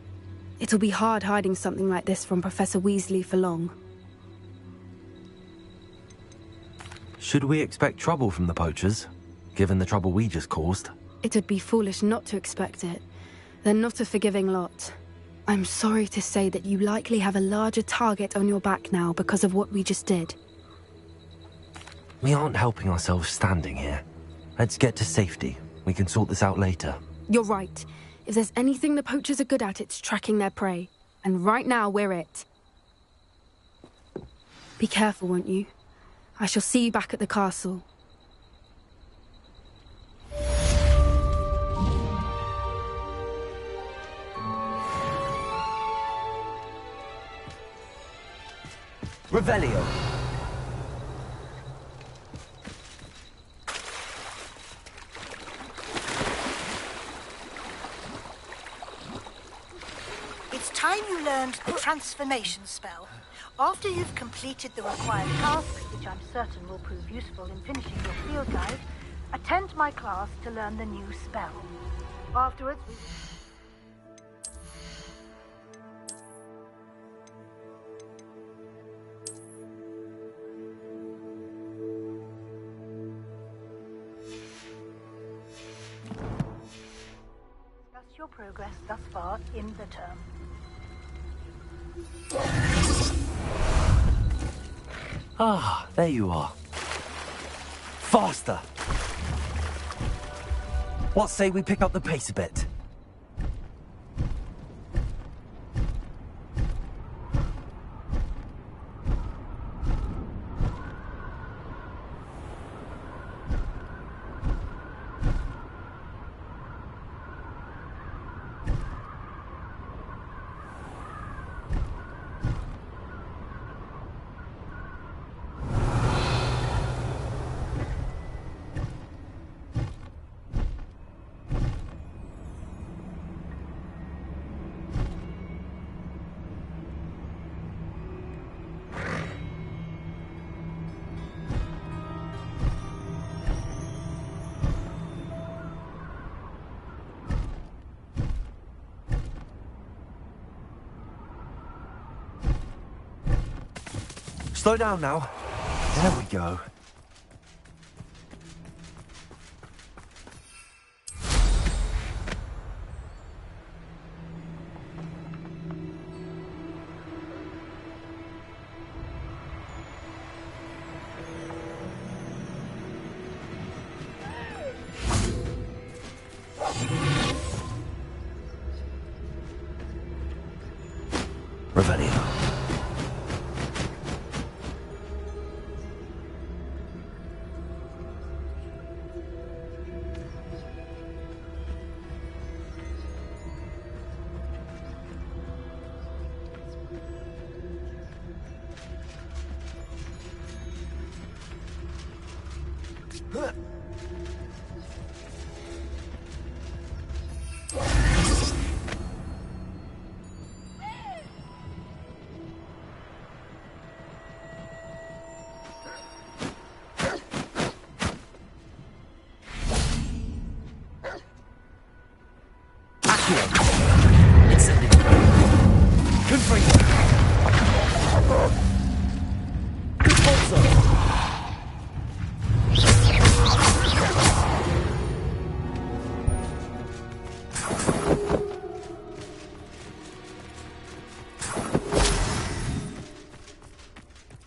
It'll be hard hiding something like this from Professor Weasley for long. Should we expect trouble from the poachers, given the trouble we just caused? It'd be foolish not to expect it. They're not a forgiving lot. I'm sorry to say that you likely have a larger target on your back now because of what we just did. We aren't helping ourselves standing here. Let's get to safety. We can sort this out later. You're right. If there's anything the poachers are good at, it's tracking their prey. And right now, we're it. Be careful, won't you? I shall see you back at the castle. Revelio. It's time you learned the transformation spell. After you've completed the required tasks, which I'm certain will prove useful in finishing your field guide, attend my class to learn the new spell. Afterwards, we... discuss your progress thus far in the term. Ah, there you are. Faster! What say we pick up the pace a bit? Slow down now. There we go.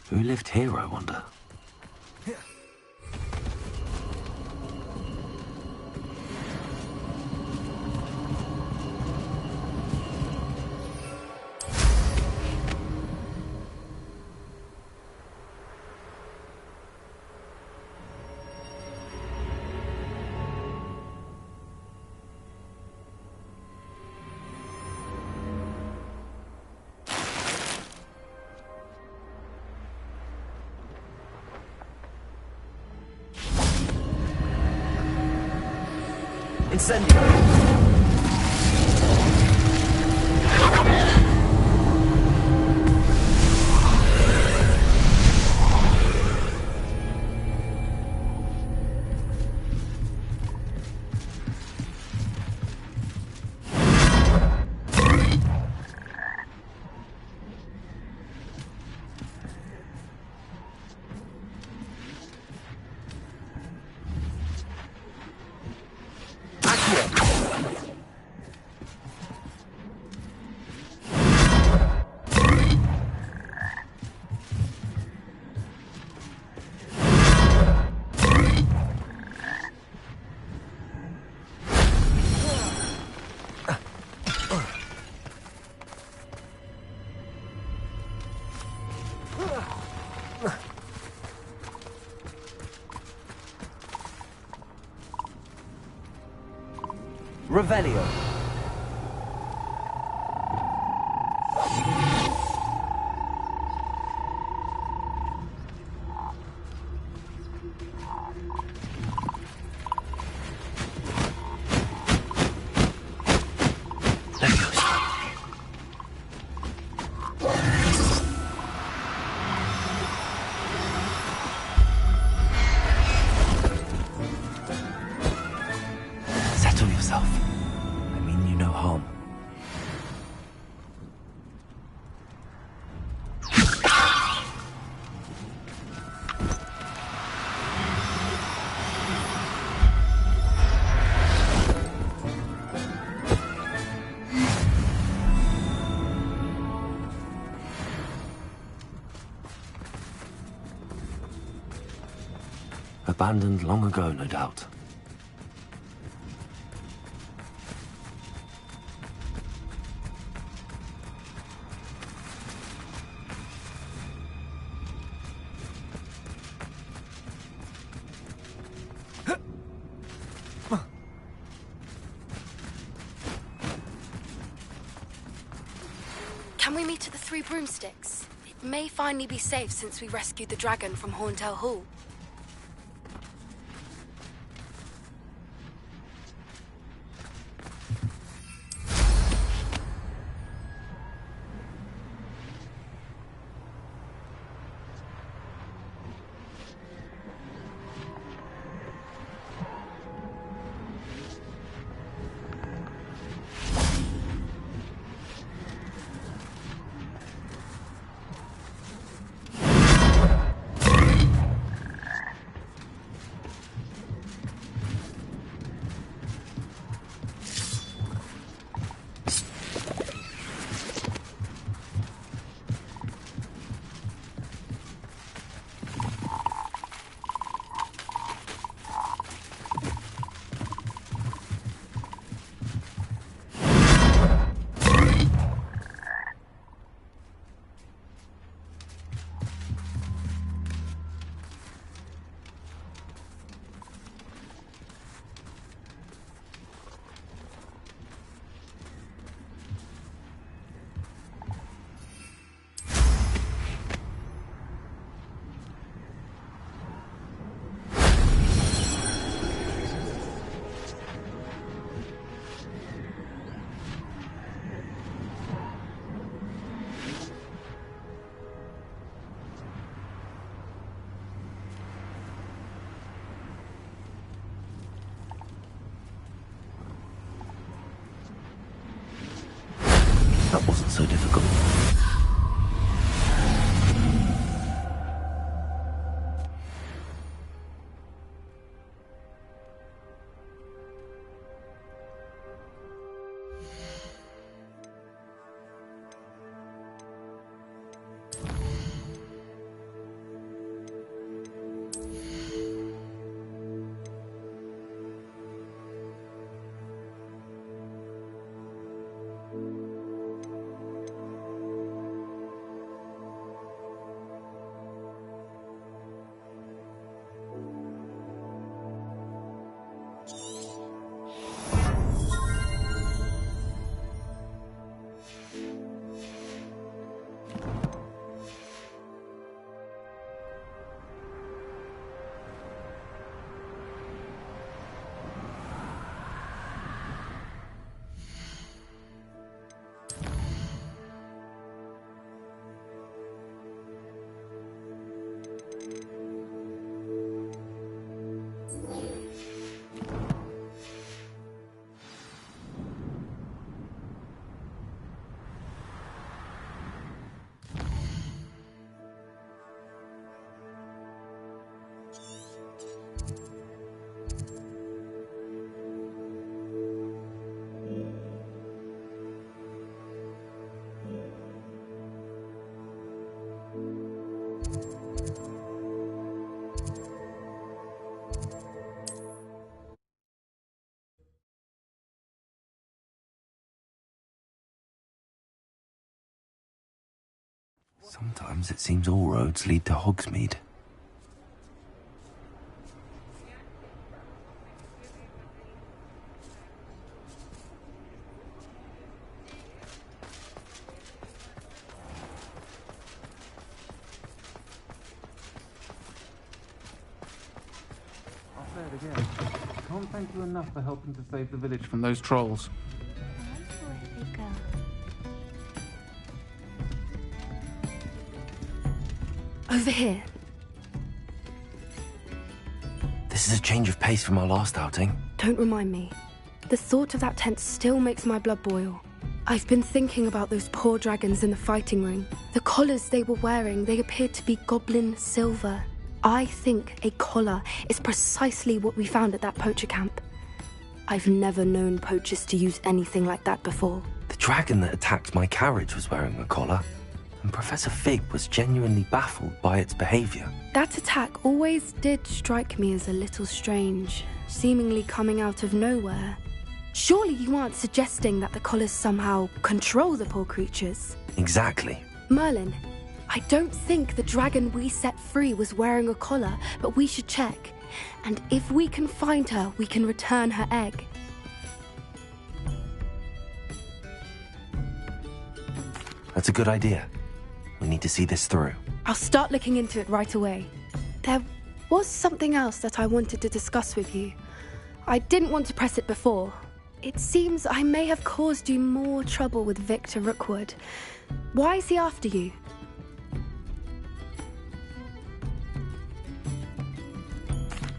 Who lived here, I wonder? Incendio! Revelio. Settle yourself. I mean you no harm. Abandoned long ago, no doubt. Can we meet at the Three Broomsticks? It may finally be safe since we rescued the dragon from Horntail Hall. so difficult. Sometimes it seems all roads lead to Hogsmeade. I'll say it again. Can't thank you enough for helping to save the village from those trolls. Over here. This is a change of pace from our last outing. Don't remind me. The thought of that tent still makes my blood boil. I've been thinking about those poor dragons in the fighting ring. The collars they were wearing, they appeared to be goblin silver. I think a collar is precisely what we found at that poacher camp. I've never known poachers to use anything like that before. The dragon that attacked my carriage was wearing a collar, and Professor Fig was genuinely baffled by its behavior. That attack always did strike me as a little strange, seemingly coming out of nowhere. Surely you aren't suggesting that the collars somehow control the poor creatures? Exactly. Merlin, I don't think the dragon we set free was wearing a collar, but we should check. And if we can find her, we can return her egg. That's a good idea. We need to see this through. I'll start looking into it right away. There was something else that I wanted to discuss with you. I didn't want to press it before. It seems I may have caused you more trouble with Victor Rookwood. Why is he after you?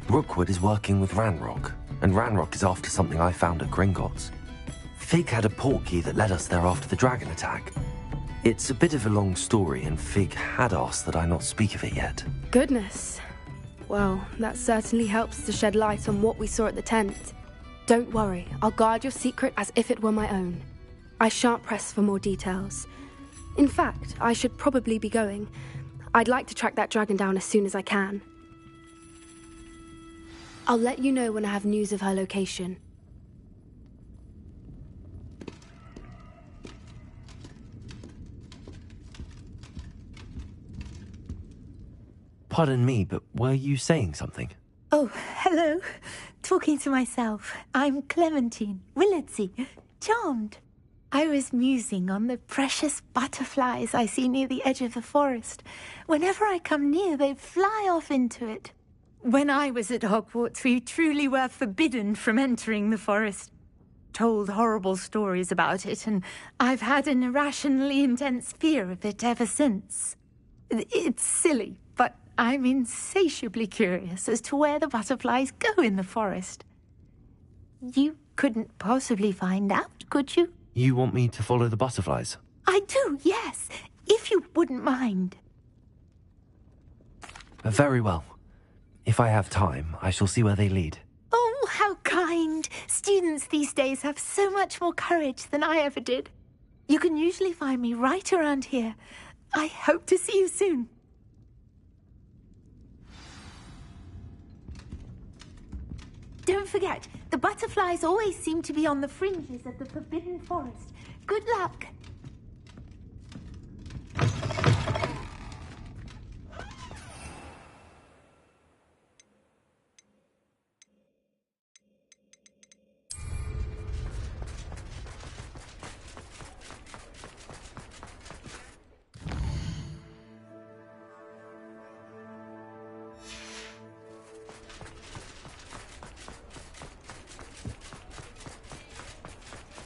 Rookwood is working with Ranrock, and Ranrock is after something I found at Gringotts. Fig had a portkey that led us there after the dragon attack. It's a bit of a long story, and Fig had asked that I not speak of it yet. Goodness. Well, that certainly helps to shed light on what we saw at the tent. Don't worry, I'll guard your secret as if it were my own. I shan't press for more details. In fact, I should probably be going. I'd like to track that dragon down as soon as I can. I'll let you know when I have news of her location. Pardon me, but were you saying something? Oh, hello. Talking to myself. I'm Clementine Willardsey. Charmed. I was musing on the precious butterflies I see near the edge of the forest. Whenever I come near, they fly off into it. When I was at Hogwarts, we truly were forbidden from entering the forest. Told horrible stories about it, and I've had an irrationally intense fear of it ever since. It's silly, but I'm insatiably curious as to where the butterflies go in the forest. You couldn't possibly find out, could you? You want me to follow the butterflies? I do, yes. If you wouldn't mind. Very well. If I have time, I shall see where they lead. Oh, how kind. Students these days have so much more courage than I ever did. You can usually find me right around here. I hope to see you soon. Don't forget, the butterflies always seem to be on the fringes of the Forbidden Forest. Good luck.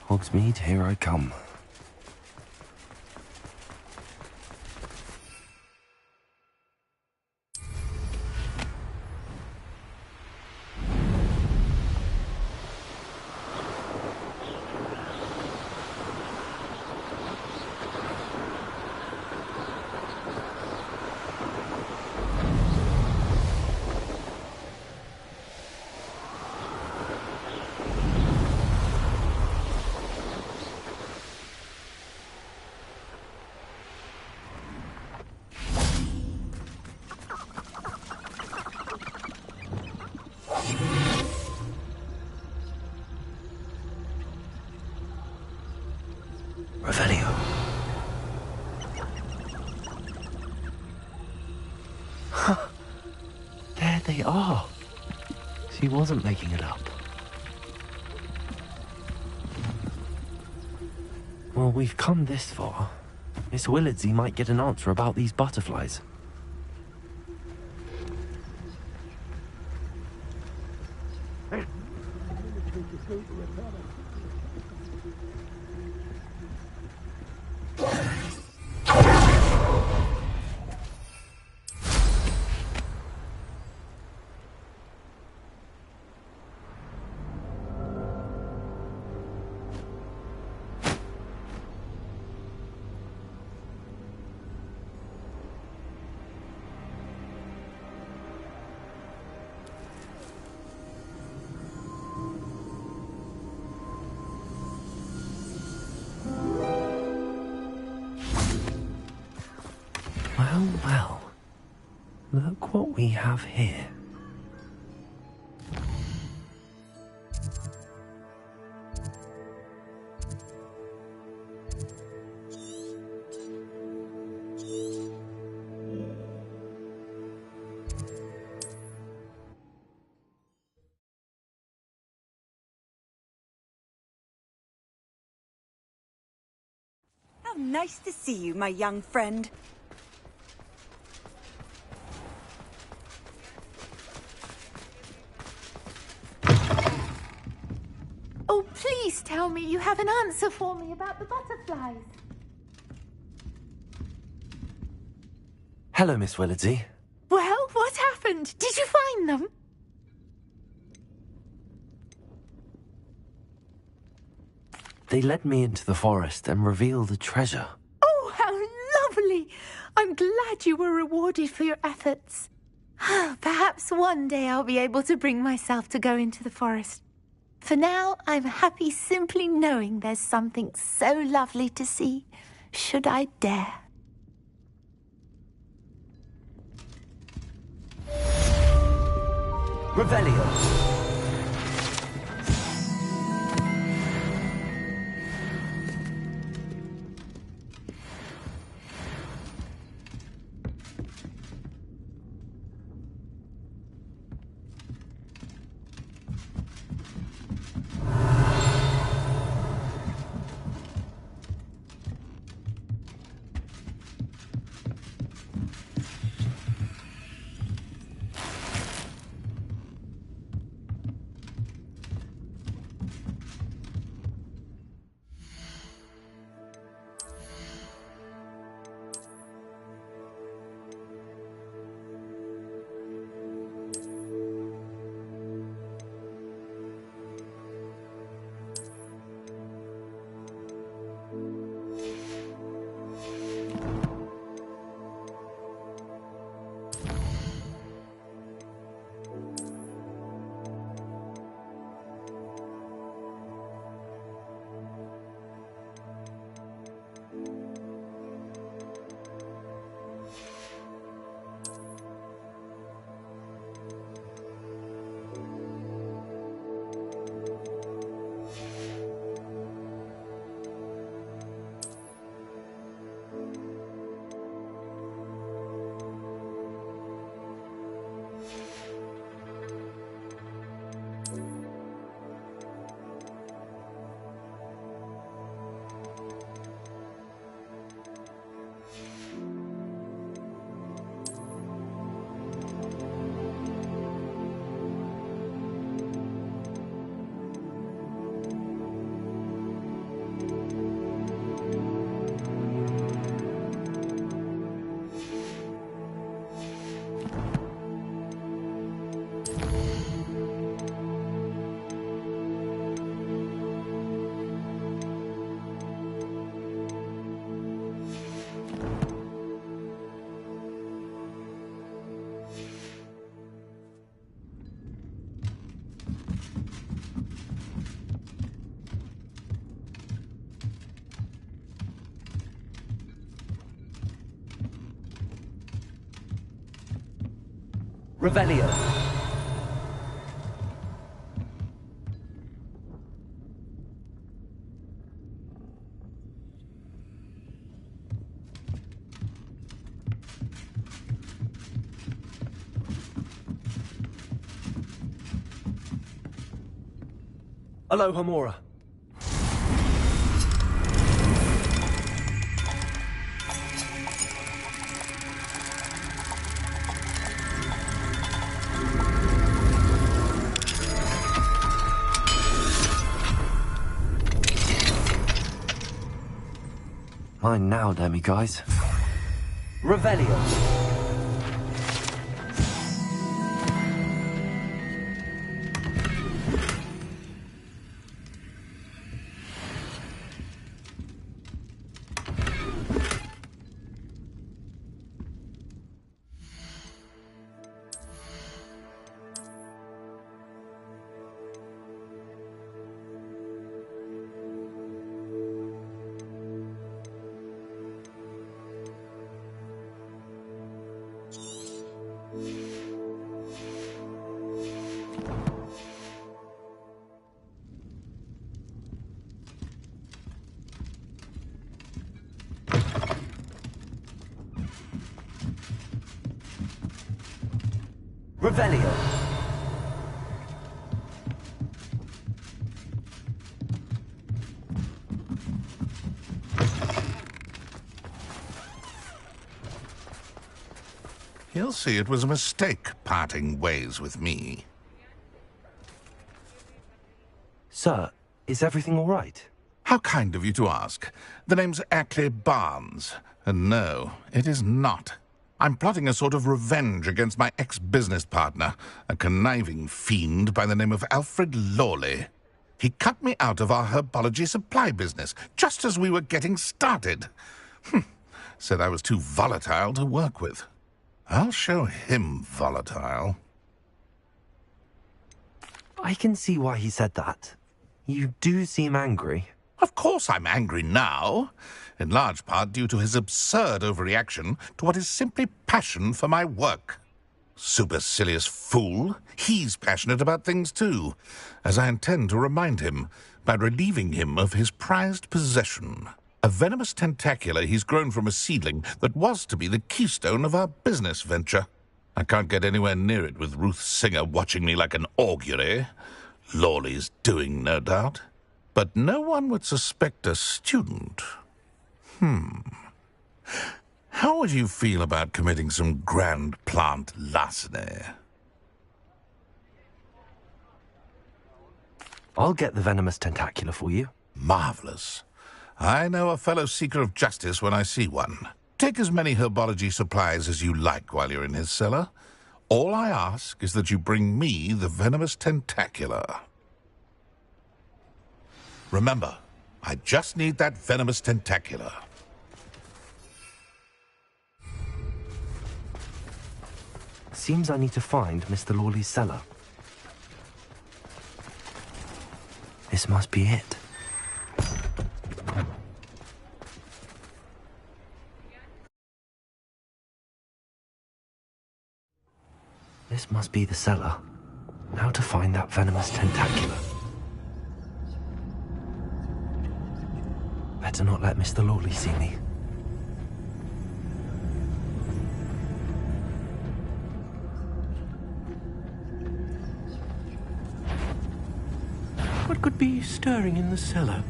Hogsmeade, here I come. Revelio. There they are. She wasn't making it up. Well, we've come this far. Miss Willardsey might get an answer about these butterflies. Well, well. Look what we have here. How nice to see you, my young friend. Oh, please tell me you have an answer for me about the butterflies. Hello, Miss Willardsey. Well, what happened? Did you find them? They led me into the forest and revealed a treasure. Oh, how lovely! I'm glad you were rewarded for your efforts. Perhaps one day I'll be able to bring myself to go into the forest. For now, I'm happy simply knowing there's something so lovely to see, should I dare. Revelio. Revelio. Aloha Mora. Mine now, demi-guys. Revelio. Revelio. He'll see it was a mistake parting ways with me. Sir, is everything all right? How kind of you to ask. The name's Ackley Barnes. And no, it is not. I'm plotting a sort of revenge against my ex-business partner, a conniving fiend by the name of Alfred Lawley. He cut me out of our herbology supply business, just as we were getting started. Said I was too volatile to work with. I'll show him volatile. I can see why he said that. You do seem angry. Of course I'm angry now, in large part due to his absurd overreaction to what is simply passion for my work. Supercilious fool, he's passionate about things too, as I intend to remind him by relieving him of his prized possession, a venomous tentacula he's grown from a seedling that was to be the keystone of our business venture. I can't get anywhere near it with Ruth Singer watching me like an augury. Lawley's doing, no doubt. But no one would suspect a student. How would you feel about committing some grand plant larceny? I'll get the venomous tentacula for you. Marvelous. I know a fellow seeker of justice when I see one. Take as many herbology supplies as you like while you're in his cellar. All I ask is that you bring me the venomous tentacula. Remember, I just need that venomous tentacula. Seems I need to find Mr. Lawley's cellar. This must be it. This must be the cellar. Now to find that venomous tentacula. Better not let Mr. Lawley see me. What could be stirring in the cellar?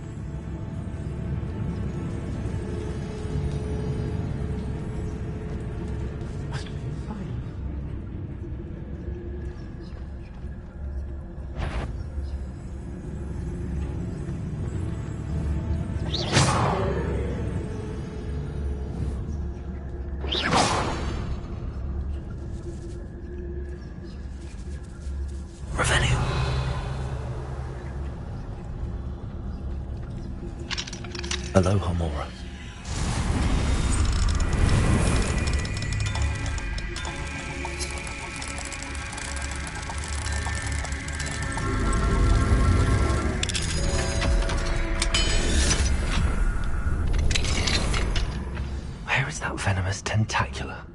Must be a fire. Aloha Mora. Where is that venomous tentacula?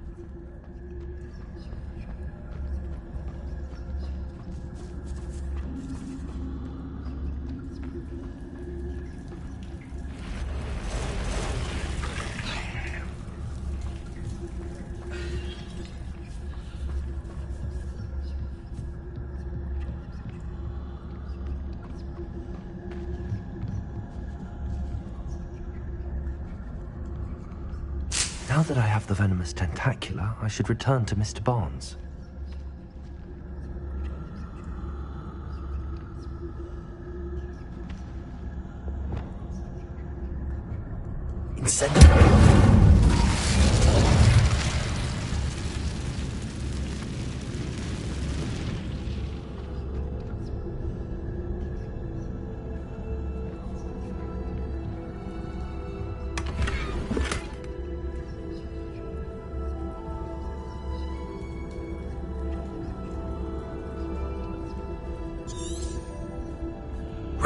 Now that I have the venomous tentacula, I should return to Mr. Barnes.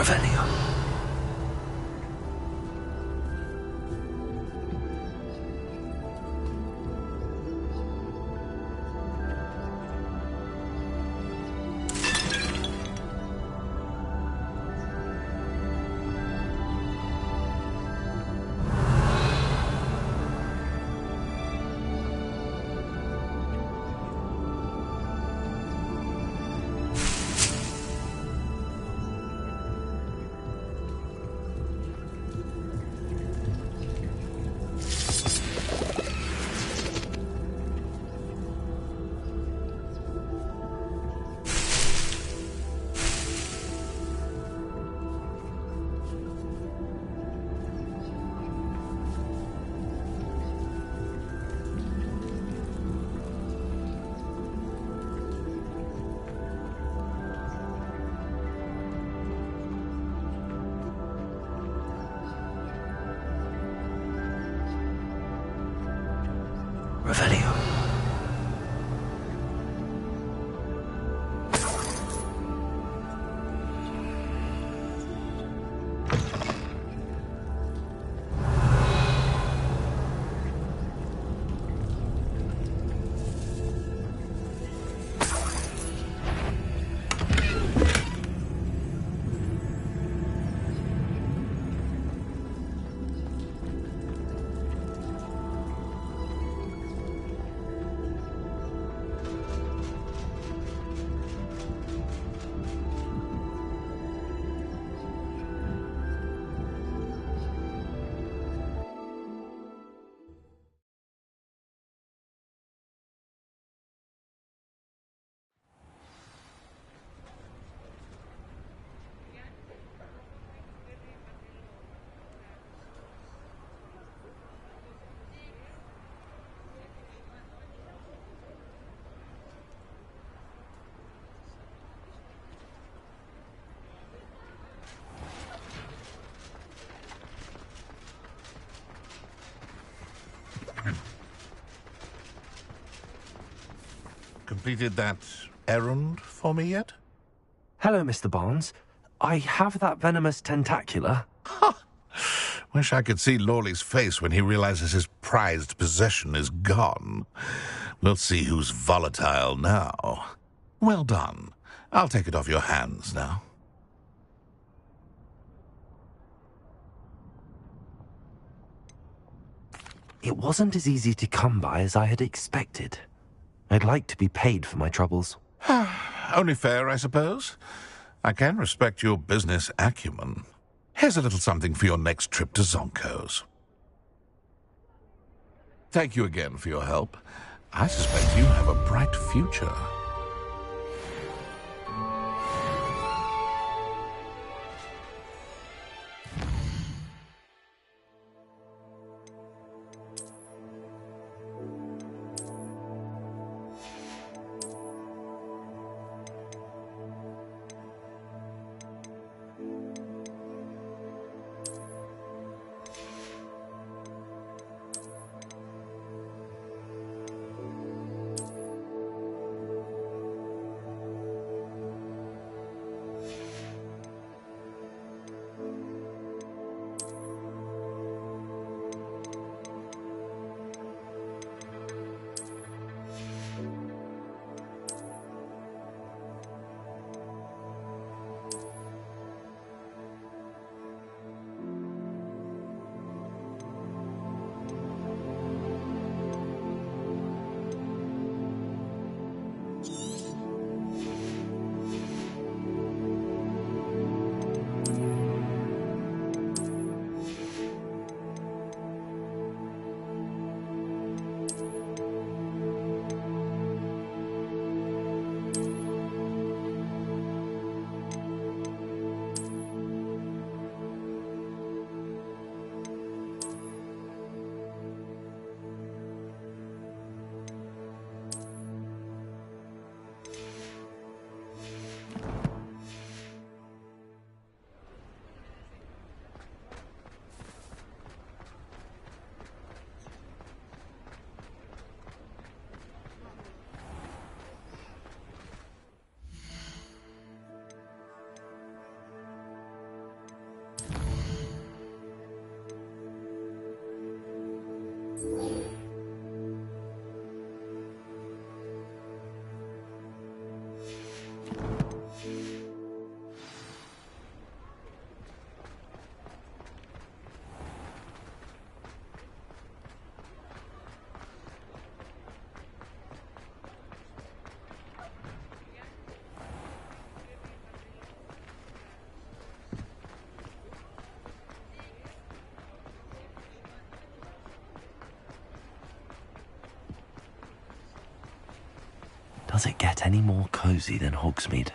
Revelio. Revelio. Completed that errand for me yet? Hello, Mr. Barnes. I have that venomous tentacula. Wish I could see Lawley's face when he realizes his prized possession is gone. We'll see who's volatile now. Well done. I'll take it off your hands now. It wasn't as easy to come by as I had expected. I'd like to be paid for my troubles. Only fair, I suppose. I can respect your business acumen. Here's a little something for your next trip to Zonko's. Thank you again for your help. I suspect you have a bright future. Does it get any more cozy than Hogsmeade?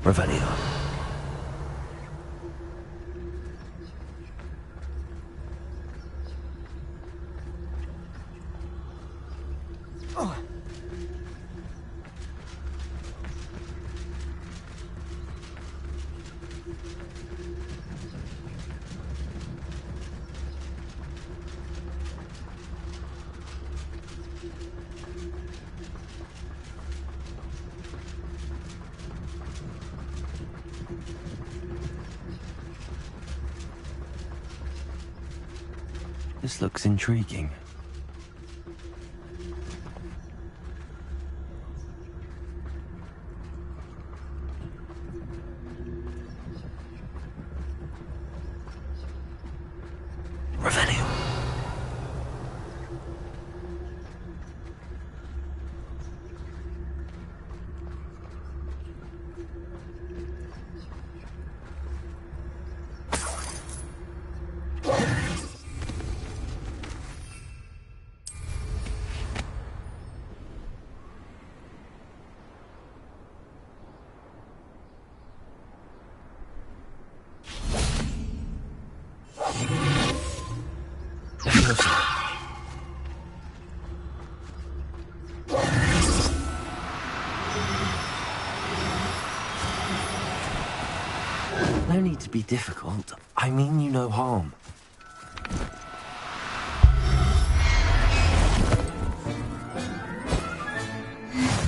Revelio. This looks intriguing. Revelio. No need to be difficult. I mean you no harm.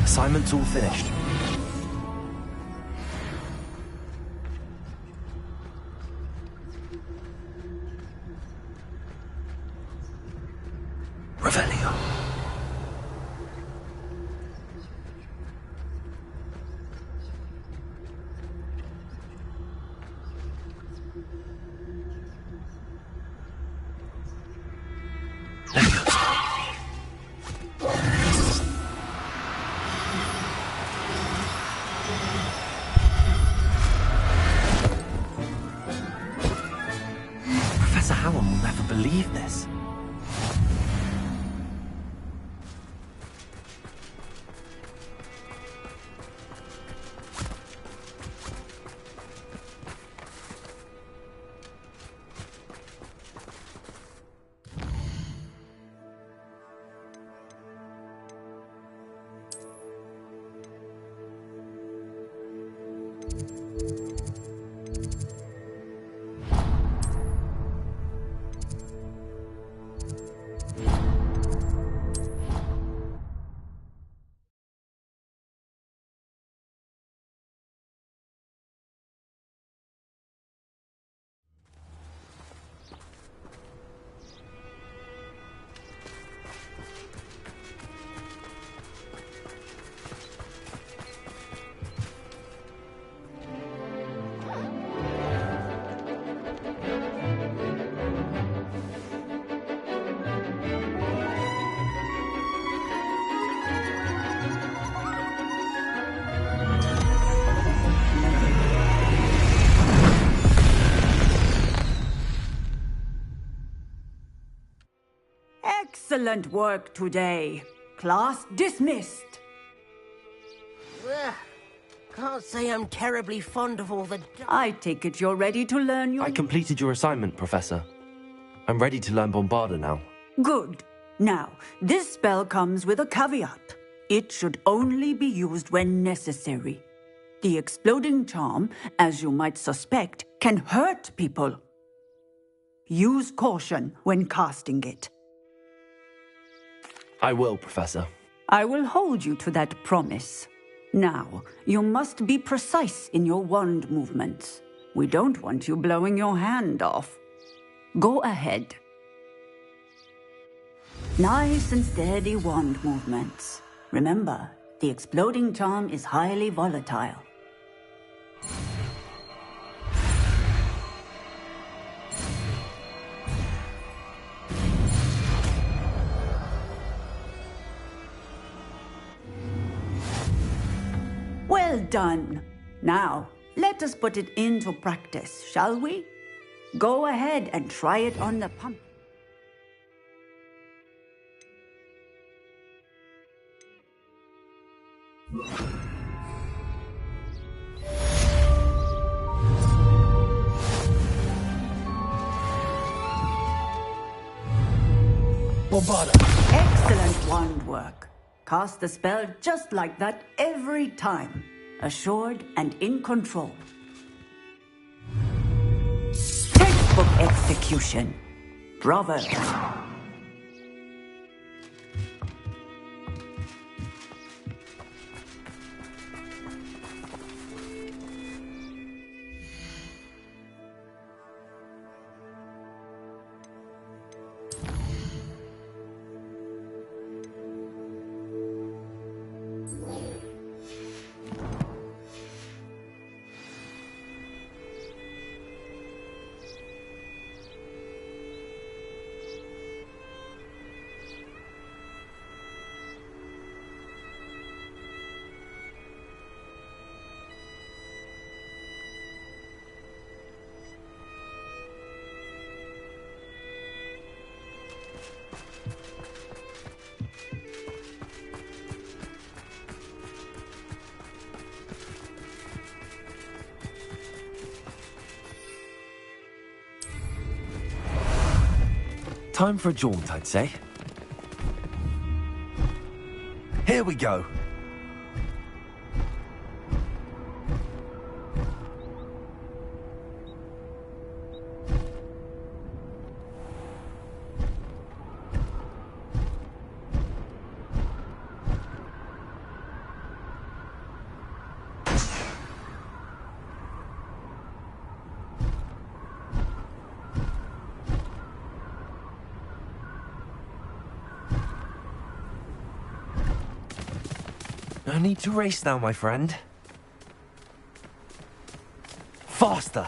Assignment's all finished. Revelio. Excellent work today. Class dismissed. Ugh. Can't say I'm terribly fond of all the... I take it you're ready to learn your... I completed your assignment, Professor. I'm ready to learn Bombarda now. Good. Now, this spell comes with a caveat. It should only be used when necessary. The exploding charm, as you might suspect, can hurt people. Use caution when casting it. I will, Professor. I will hold you to that promise. Now, you must be precise in your wand movements. We don't want you blowing your hand off. Go ahead. Nice and steady wand movements. Remember, the exploding charm is highly volatile. Well done. Now, let us put it into practice, shall we? Go ahead and try it on the pump. Bombarda. Excellent wand work. Cast the spell just like that every time. Assured and in control. Textbook execution. Bravo. Time for a jaunt, I'd say. Here we go. No need to race now, my friend. Faster!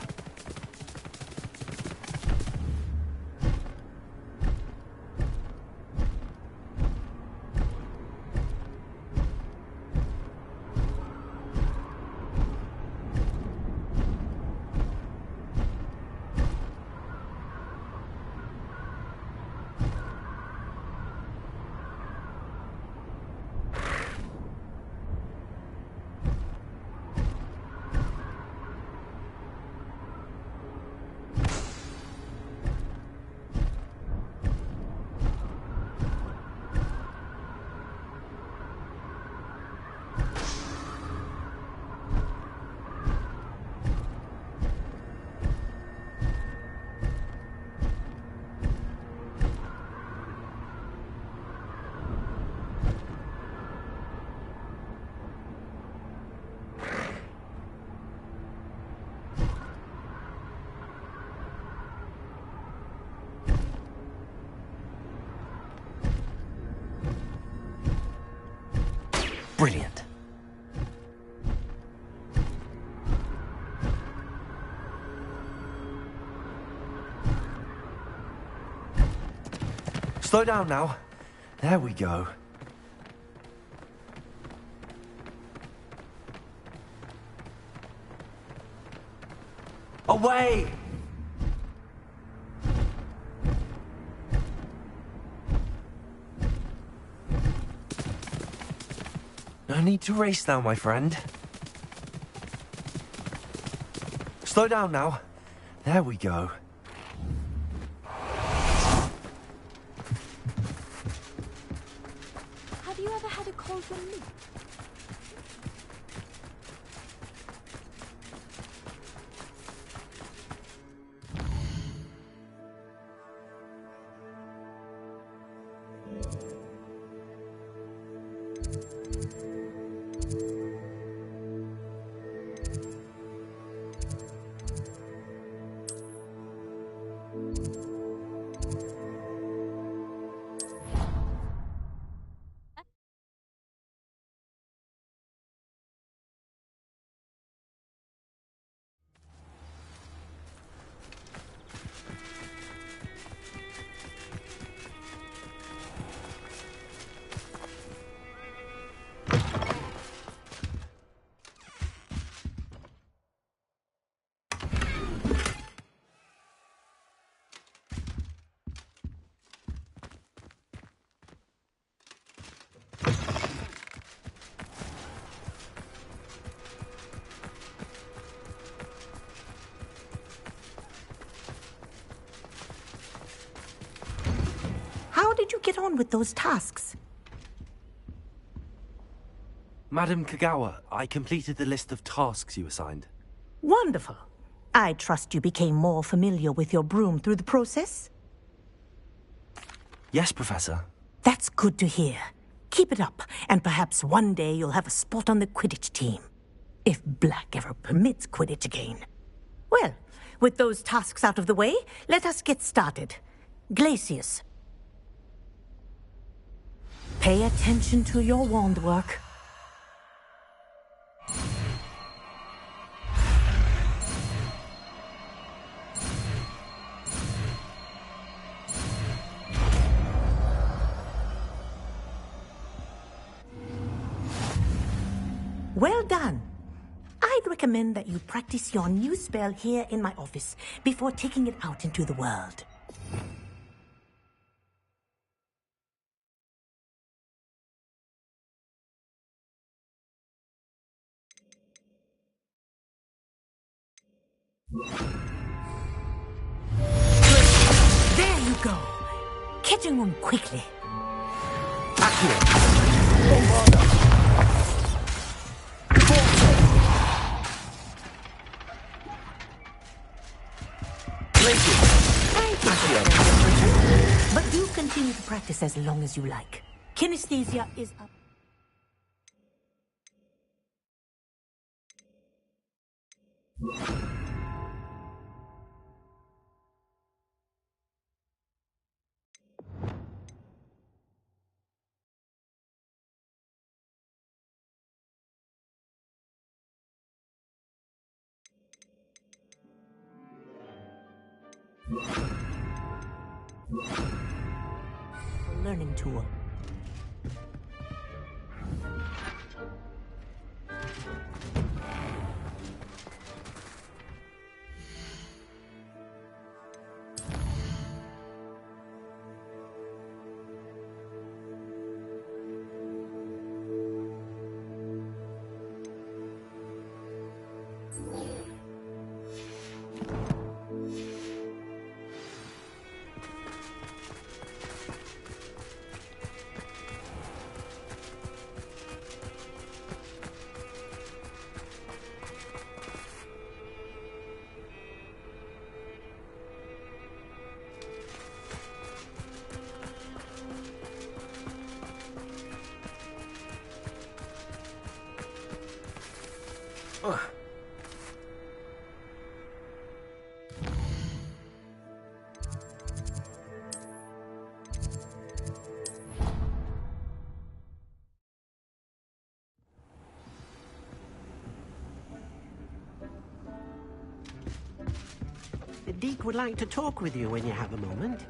Brilliant. Slow down now. There we go. Away! No need to race now, my friend. Slow down now. There we go. Have you ever had a cauldron meat? How did you get on with those tasks? Madam Kagawa, I completed the list of tasks you assigned. Wonderful. I trust you became more familiar with your broom through the process? Yes, Professor. That's good to hear. Keep it up, and perhaps one day you'll have a spot on the Quidditch team. If Black ever permits Quidditch again. Well, with those tasks out of the way, let us get started. Glacius. Pay attention to your wand work. Well done. I'd recommend that you practice your new spell here in my office before taking it out into the world. There you go. Catching on quickly. But do continue to practice as long as you like. Kinesthesia is up. Learning tour. Deke would like to talk with you when you have a moment.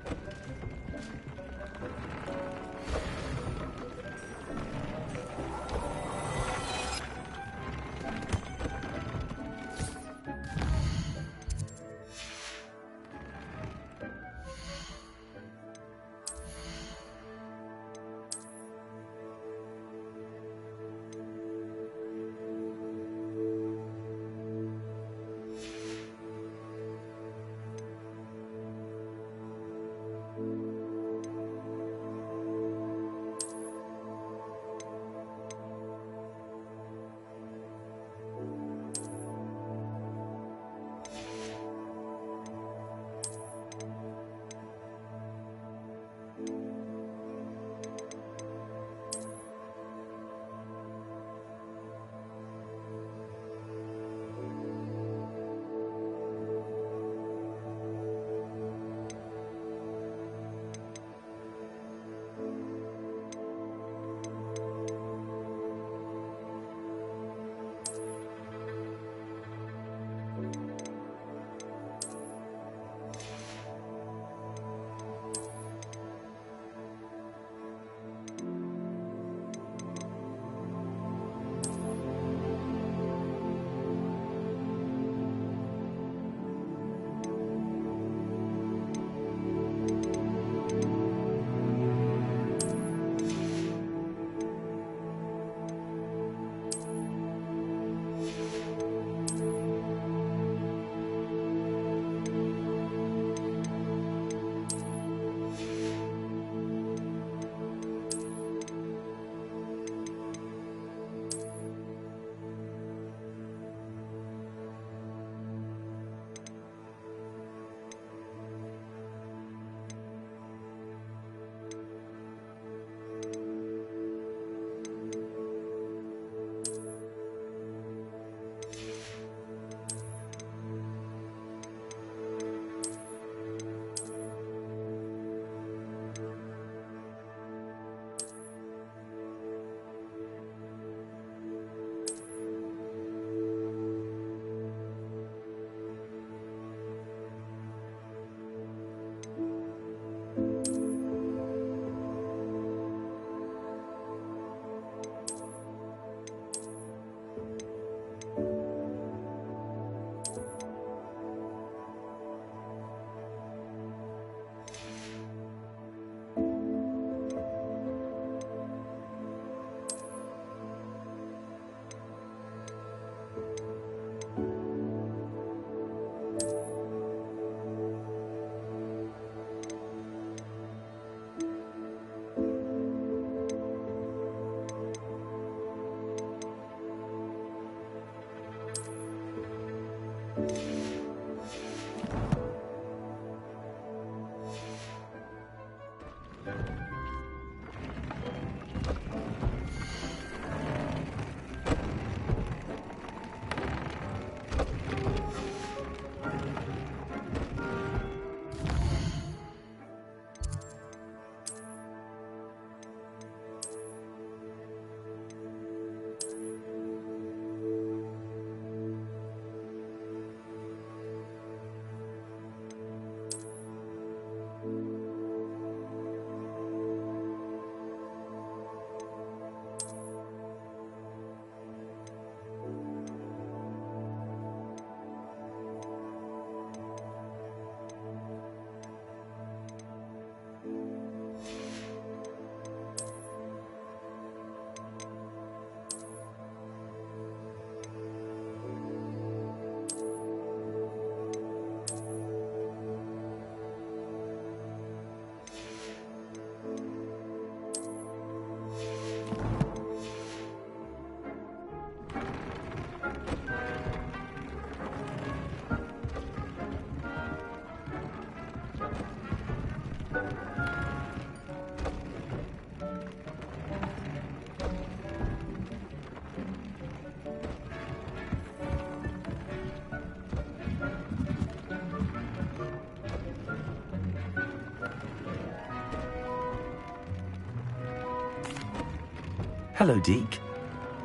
Hello, Deke.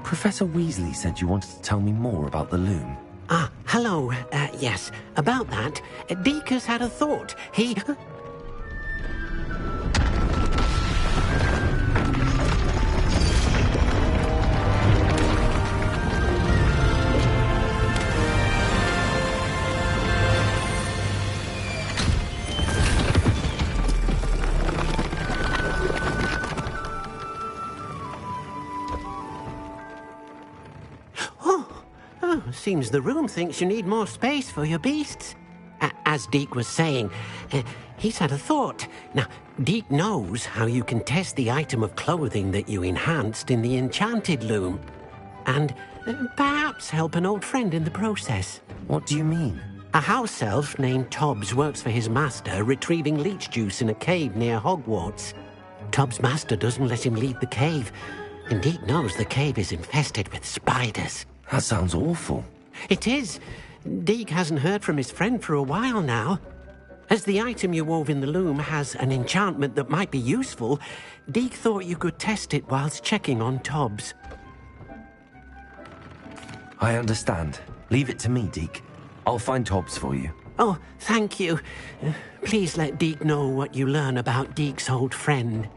Professor Weasley said you wanted to tell me more about the loom. Ah, hello. Yes, about that, Deke has had a thought. He... Seems the room thinks you need more space for your beasts. As Deke was saying, he's had a thought. Now, Deke knows how you can test the item of clothing that you enhanced in the enchanted loom. And perhaps help an old friend in the process. What do you mean? A house elf named Tobbs works for his master, retrieving leech juice in a cave near Hogwarts. Tobbs' master doesn't let him leave the cave, and Deke knows the cave is infested with spiders. That sounds awful. It is. Deke hasn't heard from his friend for a while now. As the item you wove in the loom has an enchantment that might be useful, Deke thought you could test it whilst checking on Tobbs. I understand. Leave it to me, Deke. I'll find Tobbs for you. Oh, thank you. Please let Deke know what you learn about Deke's old friend.